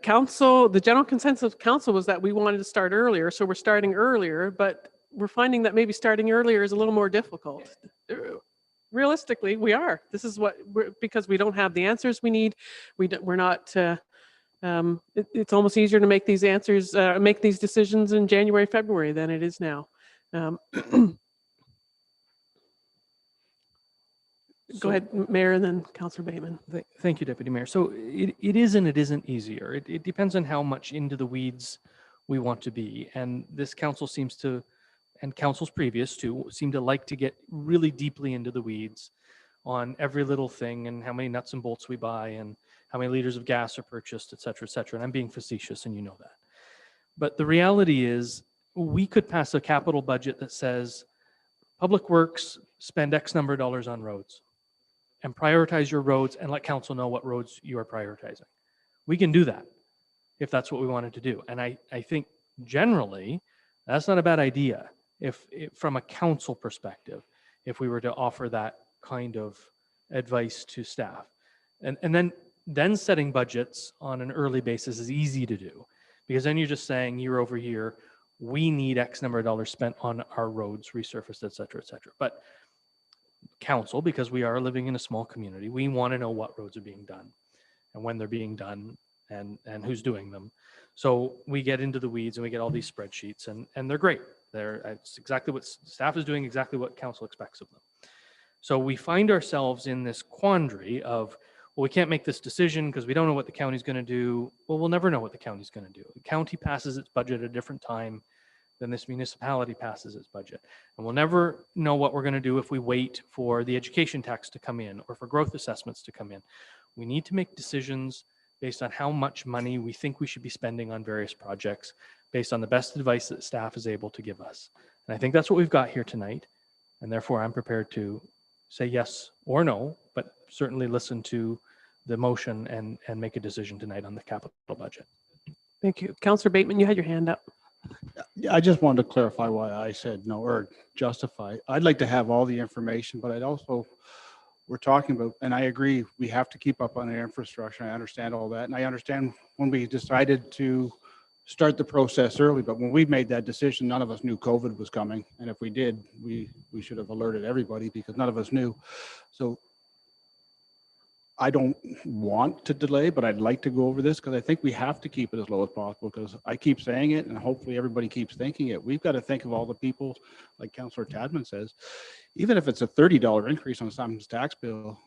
[SPEAKER 1] council, the general consensus of council was that we wanted to start earlier, so we're starting earlier, but we're finding that maybe starting earlier is a little more difficult. Realistically, we are. This is because we don't have the answers we need. We're not. It's almost easier to make these make these decisions in January, February than it is now. Go ahead, Mayor, and then Councillor Bateman.
[SPEAKER 3] Thank you, Deputy Mayor. So it is and it isn't easier. It depends on how much into the weeds we want to be. And this council seems to, and councils previous to, seem to like to get really deeply into the weeds on every little thing and how many nuts and bolts we buy and how many liters of gas are purchased, et cetera, et cetera. And I'm being facetious and you know that. But the reality is we could pass a capital budget that says Public Works spend X number of dollars on roads and prioritize your roads and let council know what roads you are prioritizing. We can do that if that's what we wanted to do. And I think generally that's not a bad idea if from a council perspective, if we were to offer that kind of advice to staff. And then setting budgets on an early basis is easy to do because then you're just saying year over year, we need X number of dollars spent on our roads resurfaced, et cetera, et cetera. But council, because we are living in a small community, we want to know what roads are being done and when they're being done and who's doing them. So we get into the weeds and we get all these spreadsheets, and they're great. It's exactly what staff is doing, exactly what council expects of them. So we find ourselves in this quandary of, well, we can't make this decision because we don't know what the county's going to do. Well, we'll never know what the county's going to do. The county passes its budget at a different time than this municipality passes its budget. And we'll never know what we're going to do if we wait for the education tax to come in or for growth assessments to come in. We need to make decisions based on how much money we think we should be spending on various projects based on the best advice that staff is able to give us. And I think that's what we've got here tonight. And therefore, I'm prepared to say yes or no, but certainly listen to the motion and make a decision tonight on the capital budget.
[SPEAKER 1] Thank you. Councillor Bateman, you had your hand up.
[SPEAKER 11] I just wanted to clarify why I said no, or justify. I'd like to have all the information, but I'd also, we're talking about, and I agree, we have to keep up on the infrastructure. I understand all that. And I understand when we decided to start the process early, but when we made that decision, none of us knew COVID was coming. And if we did, we should have alerted everybody because none of us knew. So I don't want to delay, but I'd like to go over this because I think we have to keep it as low as possible, because I keep saying it and hopefully everybody keeps thinking it. We've got to think of all the people, like Councillor Tadman says, even if it's a $30 increase on someone's tax bill,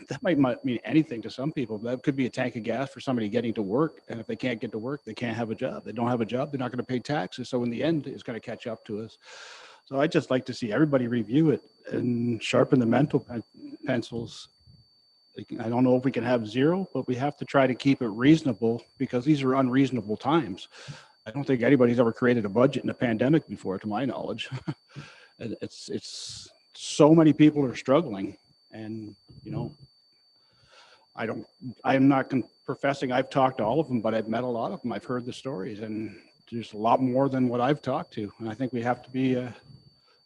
[SPEAKER 11] that might not mean anything to some people. That could be a tank of gas for somebody getting to work. And if they can't get to work, they can't have a job. They don't have a job, they're not going to pay taxes. So in the end, it's going to catch up to us. So I'd just like to see everybody review it and sharpen the mental pencils. I don't know if we can have zero, but we have to try to keep it reasonable because these are unreasonable times. I don't think anybody's ever created a budget in a pandemic before, to my knowledge. And it's so many people are struggling, and you know, I'm not professing I've talked to all of them, but I've met a lot of them. I've heard the stories, and there's a lot more than what I've talked to, and I think we have to be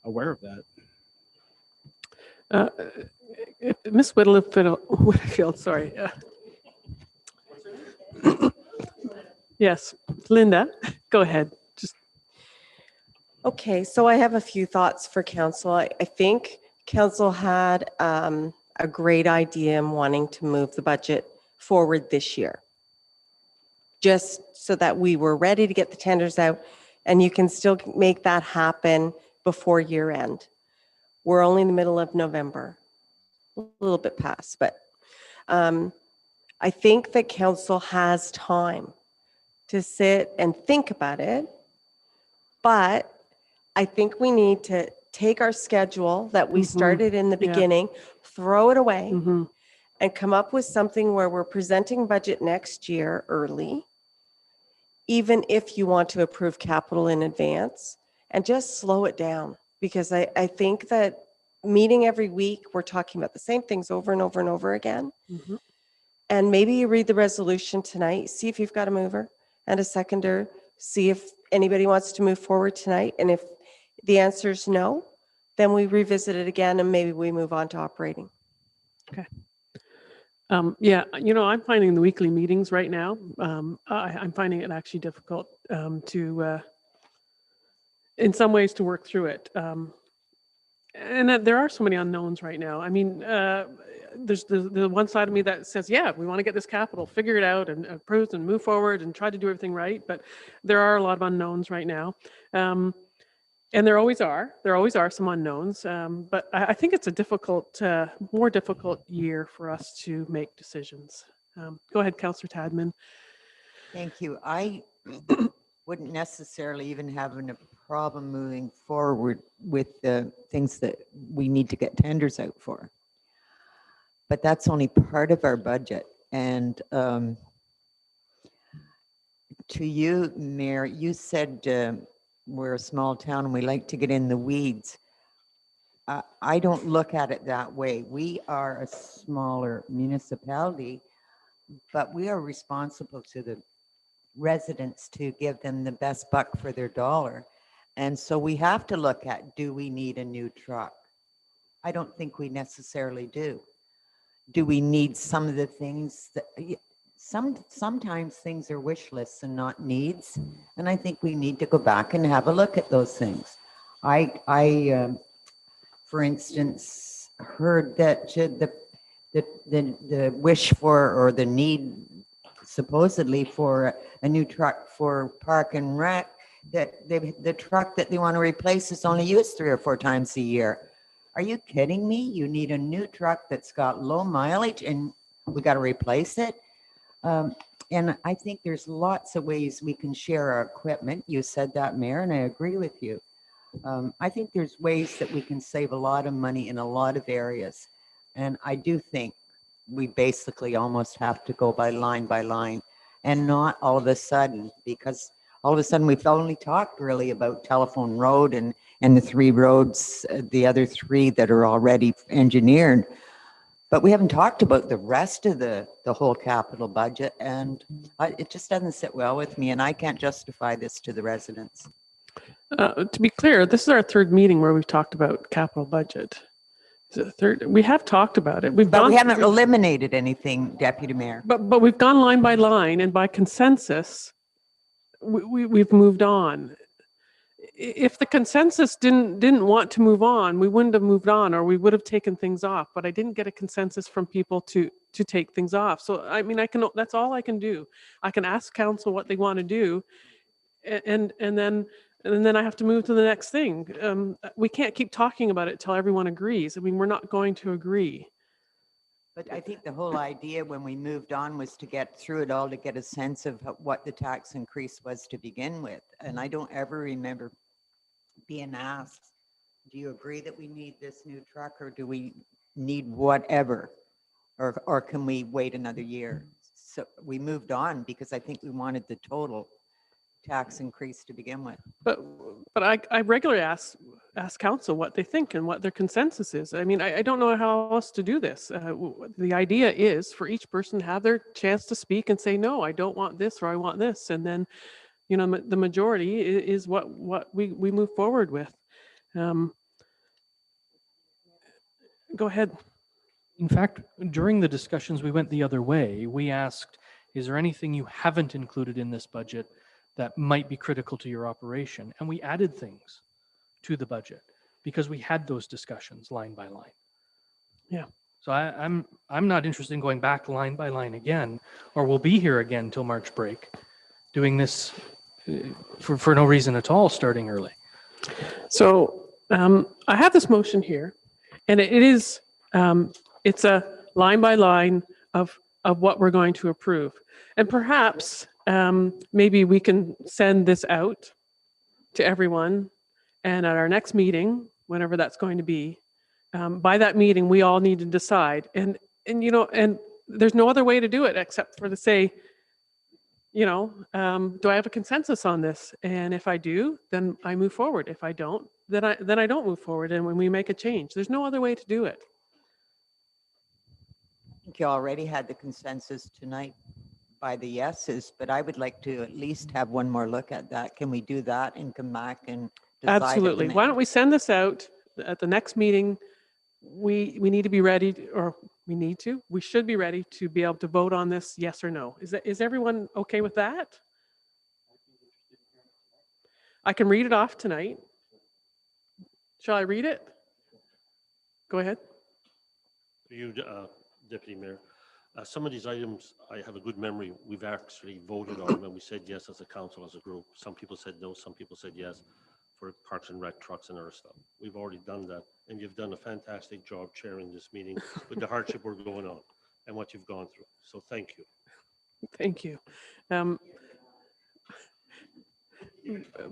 [SPEAKER 11] aware of that.
[SPEAKER 1] Ms. Whitfield, sorry. Yes, Linda, go ahead.
[SPEAKER 7] Okay, so I have a few thoughts for council. I think council had a great idea in wanting to move the budget forward this year, just so that we were ready to get the tenders out, and you can still make that happen before year end. We're only in the middle of November, a little bit past, but I think that council has time to sit and think about it, but I think we need to take our schedule that we started in the beginning, throw it away, and come up with something where we're presenting budget next year early, even if you want to approve capital in advance, and just slow it down. Because I think that meeting every week, we're talking about the same things over and over and over again. And maybe you read the resolution tonight, see if you've got a mover and a seconder, see if anybody wants to move forward tonight. And if the answer is no, then we revisit it again and maybe we move on to operating.
[SPEAKER 1] Okay. Yeah, you know, I'm finding the weekly meetings right now, I'm finding it actually difficult to, in some ways, to work through it. And there are so many unknowns right now. I mean, there's the one side of me that says, yeah, we want to get this capital, figure it out and approved and move forward and try to do everything right. But there are a lot of unknowns right now. And there always are some unknowns. But I think it's a difficult, more difficult year for us to make decisions. Go ahead, Councillor Tadman.
[SPEAKER 5] Thank you. I wouldn't necessarily even have a problem moving forward with the things that we need to get tenders out for. But that's only part of our budget. And to you, Mayor, you said we're a small town and we like to get in the weeds. I don't look at it that way. We are a smaller municipality, but we are responsible to the residents to give them the best buck for their dollar. And so we have to look at, do we need a new truck? I don't think we necessarily do. Do we need some of the things that, sometimes things are wish lists and not needs. And I think we need to go back and have a look at those things. I for instance, heard that the wish for, or the need supposedly for a new truck for Park and Rec, that the truck that they want to replace is only used 3 or 4 times a year. Are you kidding me? You need a new truck that's got low mileage and we got to replace it. And I think there's lots of ways we can share our equipment. You said that, Mayor, and I agree with you. I think there's ways that we can save a lot of money in a lot of areas. And I do think we basically almost have to go by line and not all of a sudden, because all of a sudden we've only talked really about Telephone Road and the 3 roads, the other 3 that are already engineered. But we haven't talked about the rest of the whole capital budget, and it just doesn't sit well with me, and I can't justify this to the residents.
[SPEAKER 1] To be clear, this is our 3rd meeting where we've talked about capital budget. We have talked about it.
[SPEAKER 5] But we haven't eliminated anything, Deputy Mayor.
[SPEAKER 1] But we've gone line by line, and by consensus, we've moved on. If the consensus didn't want to move on, we wouldn't have moved on, or we would have taken things off. But I didn't get a consensus from people to take things off. So I mean, that's all I can do. I can ask council what they want to do, and then I have to move to the next thing. We can't keep talking about it till everyone agrees. I mean, we're not going to agree.
[SPEAKER 5] But I think the whole idea when we moved on was to get through it all, to get a sense of what the tax increase was to begin with. And I don't ever remember being asked, do you agree that we need this new truck, or do we need whatever? Or can we wait another year? So we moved on because I think we wanted the total tax increase to begin with.
[SPEAKER 1] But I regularly ask council what they think and what their consensus is. I mean, I don't know how else to do this. The idea is for each person to have their chance to speak and say, no, I don't want this, or I want this. And then, you know, the majority is what we move forward with. Go ahead.
[SPEAKER 3] In fact, during the discussions, we went the other way. We asked, is there anything you haven't included in this budget that might be critical to your operation? And we added things to the budget because we had those discussions line by line.
[SPEAKER 1] Yeah.
[SPEAKER 3] So I'm not interested in going back line by line again, or we'll be here again till March break, doing this for no reason at all, starting early.
[SPEAKER 1] So I have this motion here, and it is it's a line by line of what we're going to approve, and perhaps maybe we can send this out to everyone, and at our next meeting, whenever that's going to be, by that meeting, we all need to decide. And you know, and there's no other way to do it except for to say, you know, do I have a consensus on this? And if I do, then I move forward. If I don't, then I don't move forward. And when we make a change, there's no other way to do it.
[SPEAKER 5] I think you already had the consensus tonight by the yeses, but I would like to at least have one more look at that. Can we do that and come back and decide?
[SPEAKER 1] Absolutely. Why don't we send this out at the next meeting? We need to be ready, we should be ready to be able to vote on this, yes or no. Is everyone okay with that? I can read it off tonight. Shall I read it? Go ahead.
[SPEAKER 6] For you, Deputy Mayor, some of these items, I have a good memory. We've actually voted on them and we said yes as a council, as a group. Some people said no, some people said yes for Parks and Rec trucks and other stuff. We've already done that. And you've done a fantastic job chairing this meeting with the hardship we're going on and what you've gone through. So thank you.
[SPEAKER 1] Thank you.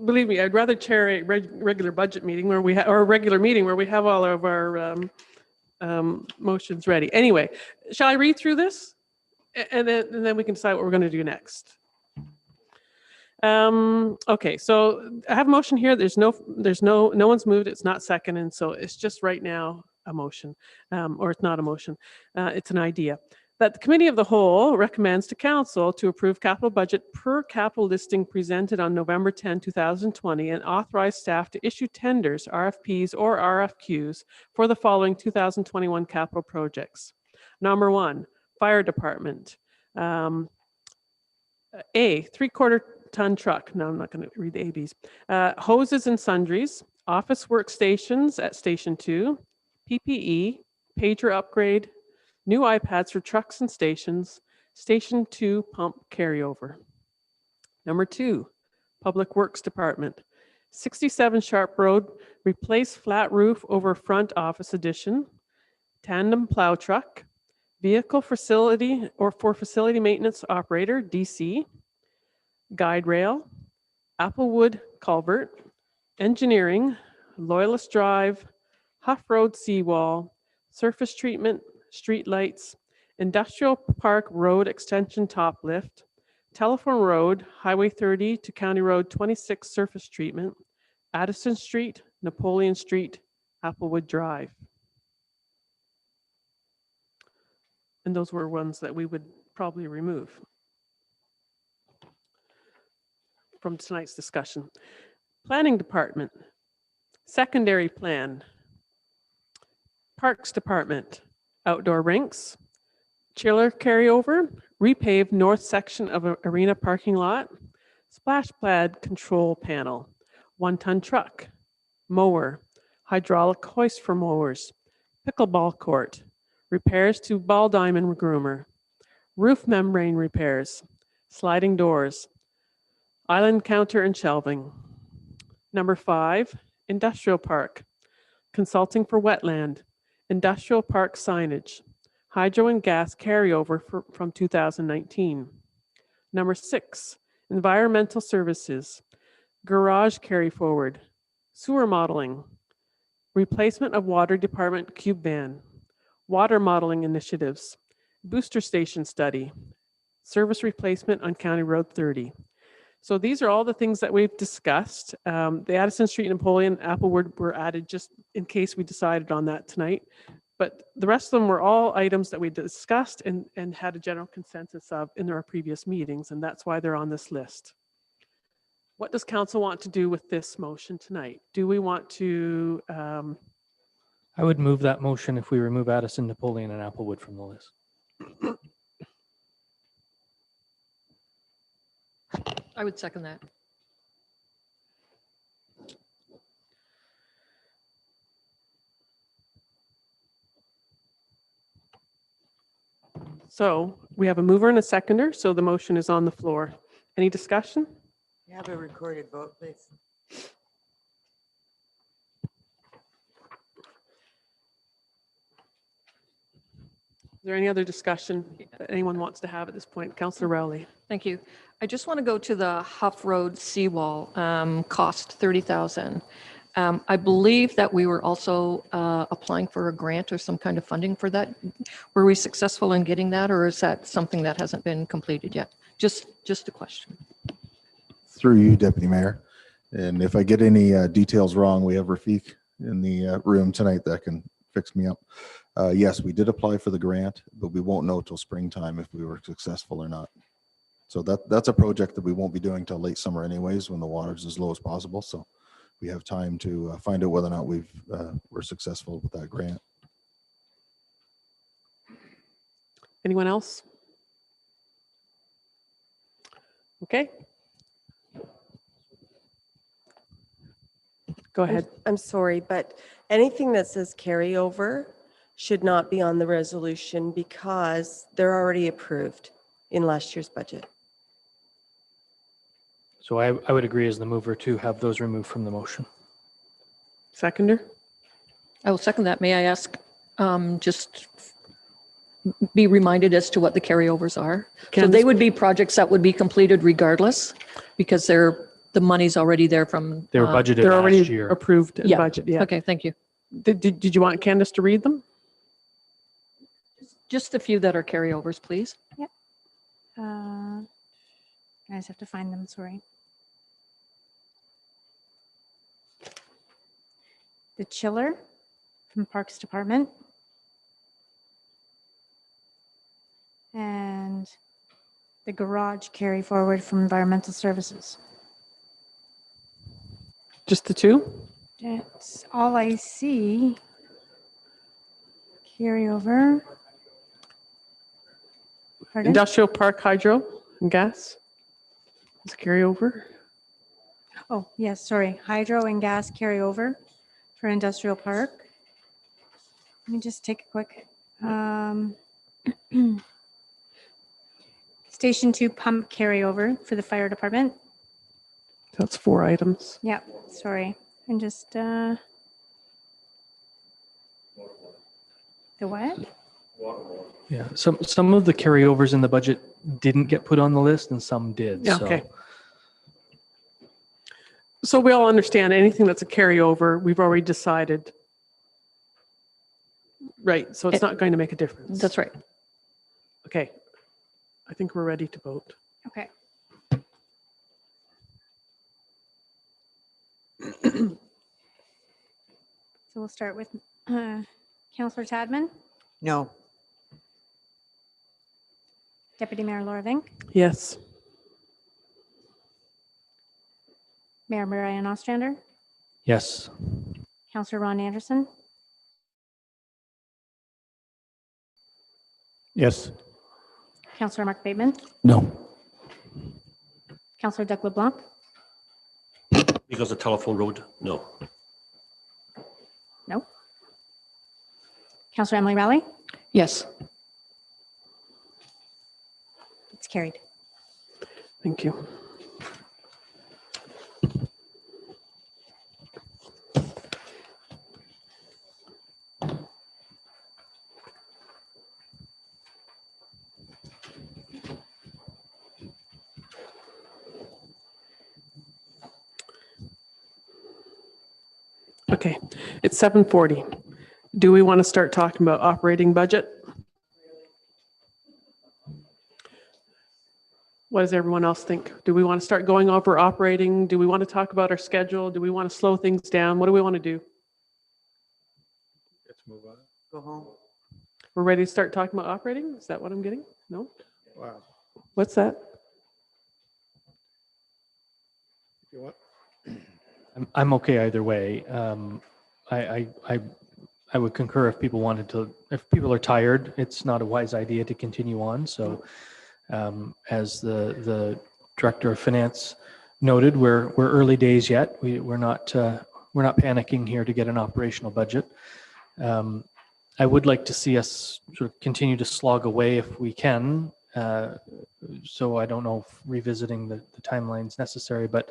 [SPEAKER 1] Believe me, I'd rather chair a regular budget meeting where we or a regular meeting where we have all of our motions ready. Anyway, shall I read through this? And then we can decide what we're going to do next. Okay, so I have a motion here. No one's moved. It's not second, and so it's just right now a motion, or it's not a motion. It's an idea that the Committee of the Whole recommends to Council to approve capital budget per capital listing presented on November 10, 2020, and authorize staff to issue tenders, RFPs, or RFQs for the following 2021 capital projects. Number 1, Fire Department. A 3/4-ton truck. No, I'm not going to read the ABs. Hoses and sundries, office workstations at Station 2, PPE, pager upgrade, new iPads for trucks and stations, Station 2 pump carryover. Number 2, Public Works Department. 67 Sharp Road, replace flat roof over front office addition, tandem plow truck, vehicle facility or for facility maintenance operator, DC, guide rail, Applewood culvert, engineering, Loyalist Drive, Huff Road seawall, surface treatment, street lights, Industrial Park Road extension top lift, Telephone Road, Highway 30 to County Road 26 surface treatment, Addison Street, Napoleon Street, Applewood Drive. And those were ones that we would probably remove from tonight's discussion. Planning Department, Secondary Plan, Parks Department, Outdoor Rinks, Chiller Carryover, repave north section of arena parking lot, Splash pad control panel, 1-ton truck, mower, hydraulic hoist for mowers, pickleball court, repairs to ball diamond groomer, roof membrane repairs, sliding doors, island counter and shelving. Number 5, Industrial Park, consulting for wetland, industrial park signage, hydro and gas carryover from 2019. Number 6, Environmental Services, garage carry forward, sewer modeling, replacement of water department cube van, water modeling initiatives, booster station study, service replacement on County Road 30. So these are all the things that we've discussed. The Addison Street, Napoleon, Applewood were added just in case we decided on that tonight. But the rest of them were all items that we discussed and had a general consensus of in our previous meetings, and that's why they're on this list. What does council want to do with this motion tonight? Do we want to,
[SPEAKER 3] I would move that motion if we remove Addison, Napoleon, and Applewood from the list.
[SPEAKER 2] I would second that.
[SPEAKER 1] so we have a mover and a seconder, so the motion is on the floor. Any discussion?
[SPEAKER 5] You have a recorded vote, please.
[SPEAKER 1] Is there any other discussion that anyone wants to have at this point? Councillor Rowley.
[SPEAKER 2] Thank you. I just want to go to the Huff Road seawall, cost 30,000. I believe that we were also applying for a grant or some kind of funding for that. Were we successful in getting that, or is that something that hasn't been completed yet? Just a question.
[SPEAKER 10] Through you, Deputy Mayor. And if I get any details wrong, we have Rafiq in the room tonight that can fix me up. Yes, we did apply for the grant, but we won't know till springtime if we were successful or not. So that's a project that we won't be doing till late summer anyways, when the water's as low as possible. So we have time to find out whether or not we're successful with that grant.
[SPEAKER 1] Anyone else? Okay. Go ahead.
[SPEAKER 7] I'm sorry, but anything that says carryover should not be on the resolution because they're already approved in last year's budget.
[SPEAKER 3] So I would agree as the mover to have those removed from the motion.
[SPEAKER 1] Seconder?
[SPEAKER 2] I will second that. May I ask, just be reminded as to what the carryovers are? So they would be projects that would be completed regardless because the money's already there from.
[SPEAKER 3] They were budgeted
[SPEAKER 1] They're already
[SPEAKER 3] last year.
[SPEAKER 1] approved in
[SPEAKER 2] Yeah.
[SPEAKER 1] budget, yeah.
[SPEAKER 2] Okay, thank you.
[SPEAKER 1] Did you want Candace to read them?
[SPEAKER 2] Just a few that are carryovers, please.
[SPEAKER 13] I just have to find them, sorry. The chiller from Parks Department. And the garage carry forward from Environmental Services.
[SPEAKER 1] Just the two?
[SPEAKER 13] That's all I see. Carry over. Pardon?
[SPEAKER 1] Industrial Park Hydro and Gas? Is carryover?
[SPEAKER 13] Oh, yes, sorry. Hydro and gas carry over for Industrial Park. Let me just take a quick. Station 2 pump carryover for the fire department.
[SPEAKER 1] That's 4 items.
[SPEAKER 13] Yeah, sorry. And just, the what?
[SPEAKER 3] Yeah, some of the carryovers in the budget didn't get put on the list and some did.
[SPEAKER 1] Yeah,
[SPEAKER 3] So
[SPEAKER 1] okay. So we all understand anything that's a carryover, we've already decided. Right, so it's not going to make a difference.
[SPEAKER 2] That's right.
[SPEAKER 1] Okay. I think we're ready to vote.
[SPEAKER 13] Okay. So we'll start with Councillor Tadman,
[SPEAKER 5] No.
[SPEAKER 13] Deputy Mayor Laura Vink,
[SPEAKER 1] Yes.
[SPEAKER 13] Mayor Brian Ostrander,
[SPEAKER 3] yes,
[SPEAKER 13] Councillor Ron Anderson,
[SPEAKER 12] Yes.
[SPEAKER 13] Councillor Mark Bateman,
[SPEAKER 12] No.
[SPEAKER 13] Councillor Doug LeBlanc,
[SPEAKER 6] Because of telephone road, no.
[SPEAKER 13] no. Councillor Emily Raleigh,
[SPEAKER 2] Yes.
[SPEAKER 13] it's carried.
[SPEAKER 1] Thank you. Okay, it's 7:40. Do we want to start talking about operating budget? What does everyone else think? Do we want to start going over operating? Do we want to talk about our schedule? Do we want to slow things down? What do we want to do?
[SPEAKER 11] Let's move on.
[SPEAKER 5] Go home.
[SPEAKER 1] We're ready to start talking about operating? Is that what I'm getting? No?
[SPEAKER 11] Wow.
[SPEAKER 1] What's that?
[SPEAKER 11] You want?
[SPEAKER 3] I'm okay either way. I would concur if people wanted to. If people are tired, it's not a wise idea to continue on. So, as the director of finance noted, we're early days yet. We're not panicking here to get an operational budget. I would like to see us sort of continue to slog away if we can. So I don't know if revisiting the timelines necessary, but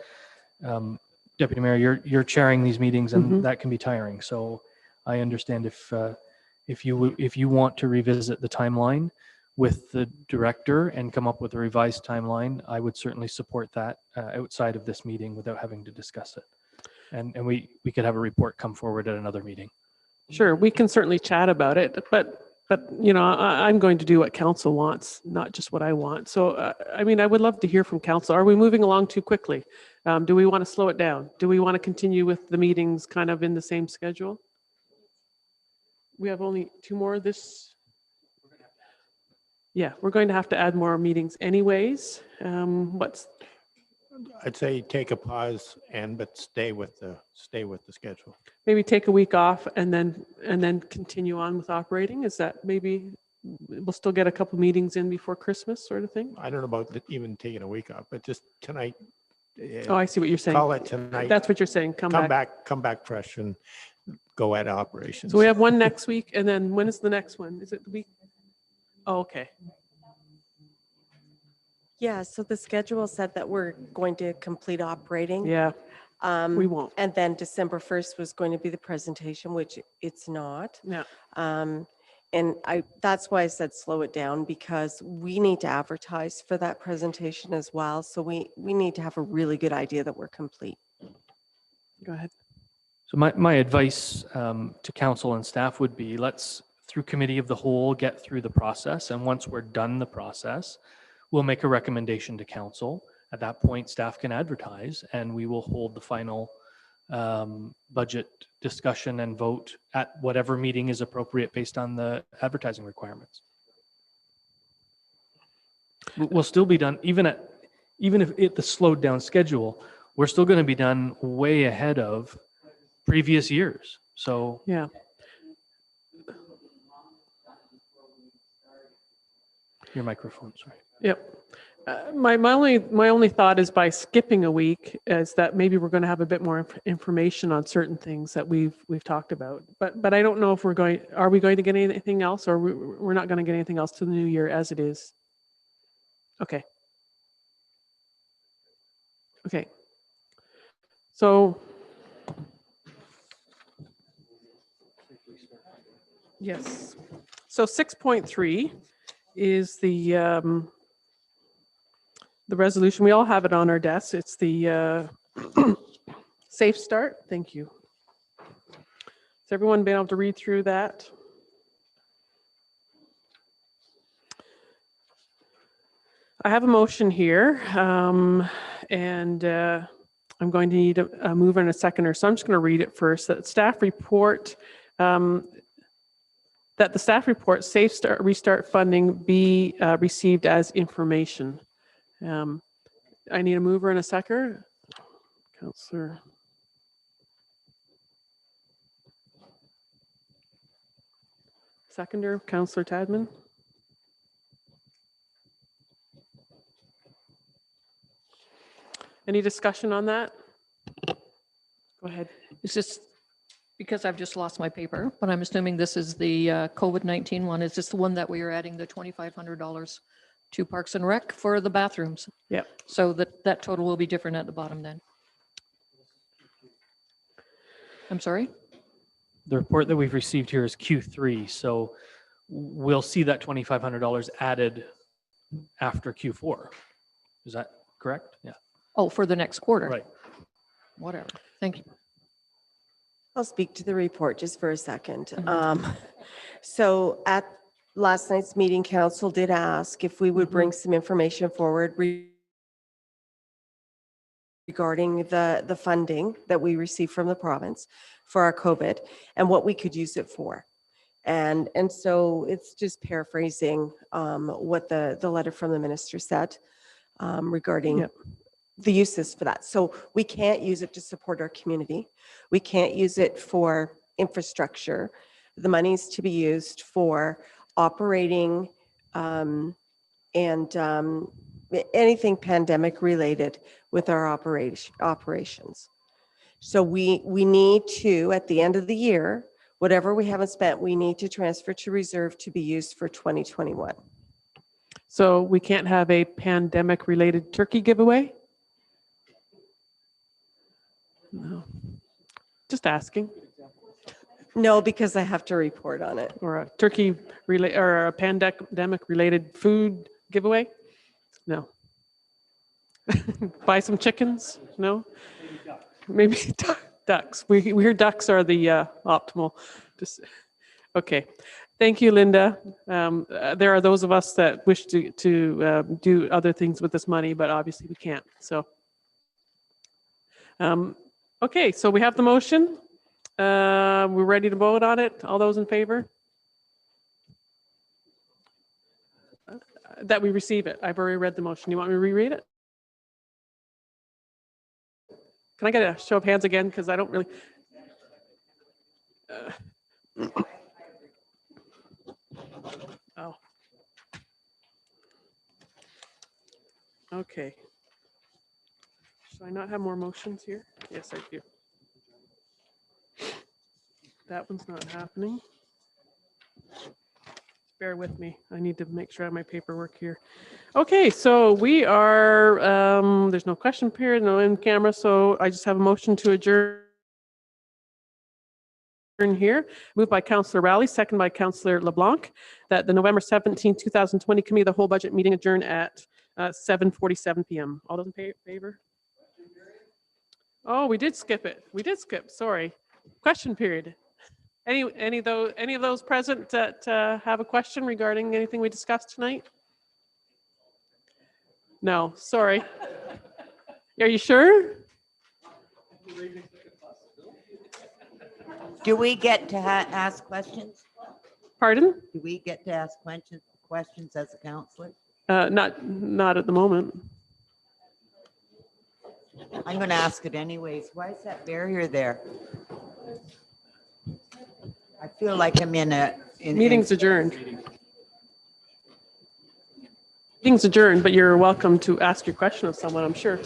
[SPEAKER 3] Deputy Mayor, you're chairing these meetings, and that can be tiring. So I understand if you want to revisit the timeline with the director and come up with a revised timeline, I would certainly support that outside of this meeting without having to discuss it. And we could have a report come forward at another meeting.
[SPEAKER 1] Sure, we can certainly chat about it, but you know, I'm going to do what council wants, not just what I want. So, I mean, I would love to hear from council. Are we moving along too quickly? Do we want to slow it down? Do we want to continue with the meetings kind of in the same schedule? We have only 2 more this. Yeah, we're going to have to add more meetings anyways.
[SPEAKER 12] I'd say take a pause but stay with the schedule.
[SPEAKER 1] Maybe take a week off and then continue on with operating? Is that maybe we'll still get a couple meetings in before Christmas sort of thing?
[SPEAKER 12] I don't know about even taking a week off, but just tonight.
[SPEAKER 1] Oh, I see what you're saying.
[SPEAKER 12] Call it tonight.
[SPEAKER 1] That's what you're saying. Come
[SPEAKER 12] back fresh and go at operations.
[SPEAKER 1] So we have one next week, and then when is the next one? Is it the week? Oh, okay.
[SPEAKER 7] Yeah, so the schedule said that we're going to complete operating.
[SPEAKER 1] Yeah, we won't.
[SPEAKER 7] And then December 1st was going to be the presentation, which it's not.
[SPEAKER 1] Yeah.
[SPEAKER 7] And that's why I said slow it down, because we need to advertise for that presentation as well. So we need to have a really good idea that we're complete.
[SPEAKER 1] Go ahead.
[SPEAKER 3] So my advice to council and staff would be, let's, through committee of the whole, get through the process. And once we're done the process, we'll make a recommendation to council. At that point, staff can advertise, and we will hold the final budget discussion and vote at whatever meeting is appropriate based on the advertising requirements. We'll still be done, even if the slowed down schedule, we're still going to be done way ahead of previous years. So
[SPEAKER 1] Yeah.
[SPEAKER 3] Your microphone, sorry.
[SPEAKER 1] Yep. My only thought is, by skipping a week, is that maybe we're going to have a bit more information on certain things that we've talked about. But I don't know if are we going to get anything else, or we're not going to get anything else to the new year as it is? Okay. Okay. So. Yes. So 6.3 is the resolution. We all have it on our desks. It's the Safe Start. Thank you. Has everyone been able to read through that? I have a motion here, and I'm going to need a mover and a seconder. So I'm just going to read it first. That staff report, that the staff report Safe Start Restart funding be received as information. I need a mover and a seconder. Councillor. Seconder, Councillor Tadman. Any discussion on that? Go ahead.
[SPEAKER 2] Is this, because I've just lost my paper, but I'm assuming this is the COVID-19 one. Is this the one that we are adding the $2,500 to Parks and Rec for the bathrooms?
[SPEAKER 1] Yep.
[SPEAKER 2] So that total will be different at the bottom then. I'm sorry?
[SPEAKER 3] The report that we've received here is Q3, so we'll see that $2,500 added after Q4. Is that correct? Yeah.
[SPEAKER 2] Oh, for the next quarter?
[SPEAKER 3] Right.
[SPEAKER 2] Whatever. Thank you.
[SPEAKER 7] I'll speak to the report just for a second. So at last night's meeting, council did ask if we would bring some information forward regarding the funding that we received from the province for our COVID and what we could use it for. And so it's just paraphrasing what the letter from the minister said regarding the uses for that. So we can't use it to support our community. We can't use it for infrastructure. The money is to be used for operating and anything pandemic related with our operations. So we need to, at the end of the year, whatever we haven't spent, we need to transfer to reserve to be used for 2021.
[SPEAKER 1] So we can't have a pandemic related turkey giveaway? No. Just asking.
[SPEAKER 7] No, because I have to report on it.
[SPEAKER 1] Or a turkey or a pandemic related food giveaway? No. Buy some chickens? No. Maybe ducks. We hear ducks are the optimal. Okay. Thank you, Linda. There are those of us that wish to do other things with this money, but obviously we can't. So. Okay, so we have the motion. We're ready to vote on it. All those in favor? That we receive it. I've already read the motion. You want me to reread it? Can I get a show of hands again? Because I don't really. Oh. Okay. Should I not have more motions here? Yes, I do. That one's not happening. Bear with me. I need to make sure I have my paperwork here. Okay, so we are, there's no question period, no in camera, so I just have a motion to adjourn here. Moved by Councillor Rowley, second by Councillor LeBlanc, that the November 17, 2020 Committee of the Whole Budget meeting adjourn at 7:47 p.m. All those in favor? Oh, we did skip it. We did skip, sorry. Question period. Any of those present that have a question regarding anything we discussed tonight? No, sorry. Are you sure?
[SPEAKER 5] Do we get to ask questions?
[SPEAKER 1] Pardon?
[SPEAKER 5] Do we get to ask questions as a counselor?
[SPEAKER 1] Not at the moment.
[SPEAKER 5] I'm going to ask it anyways. Why is that barrier there? I feel like I'm in a...
[SPEAKER 1] Meeting's adjourned. Meeting's adjourned, but you're welcome to ask your question of someone, I'm sure.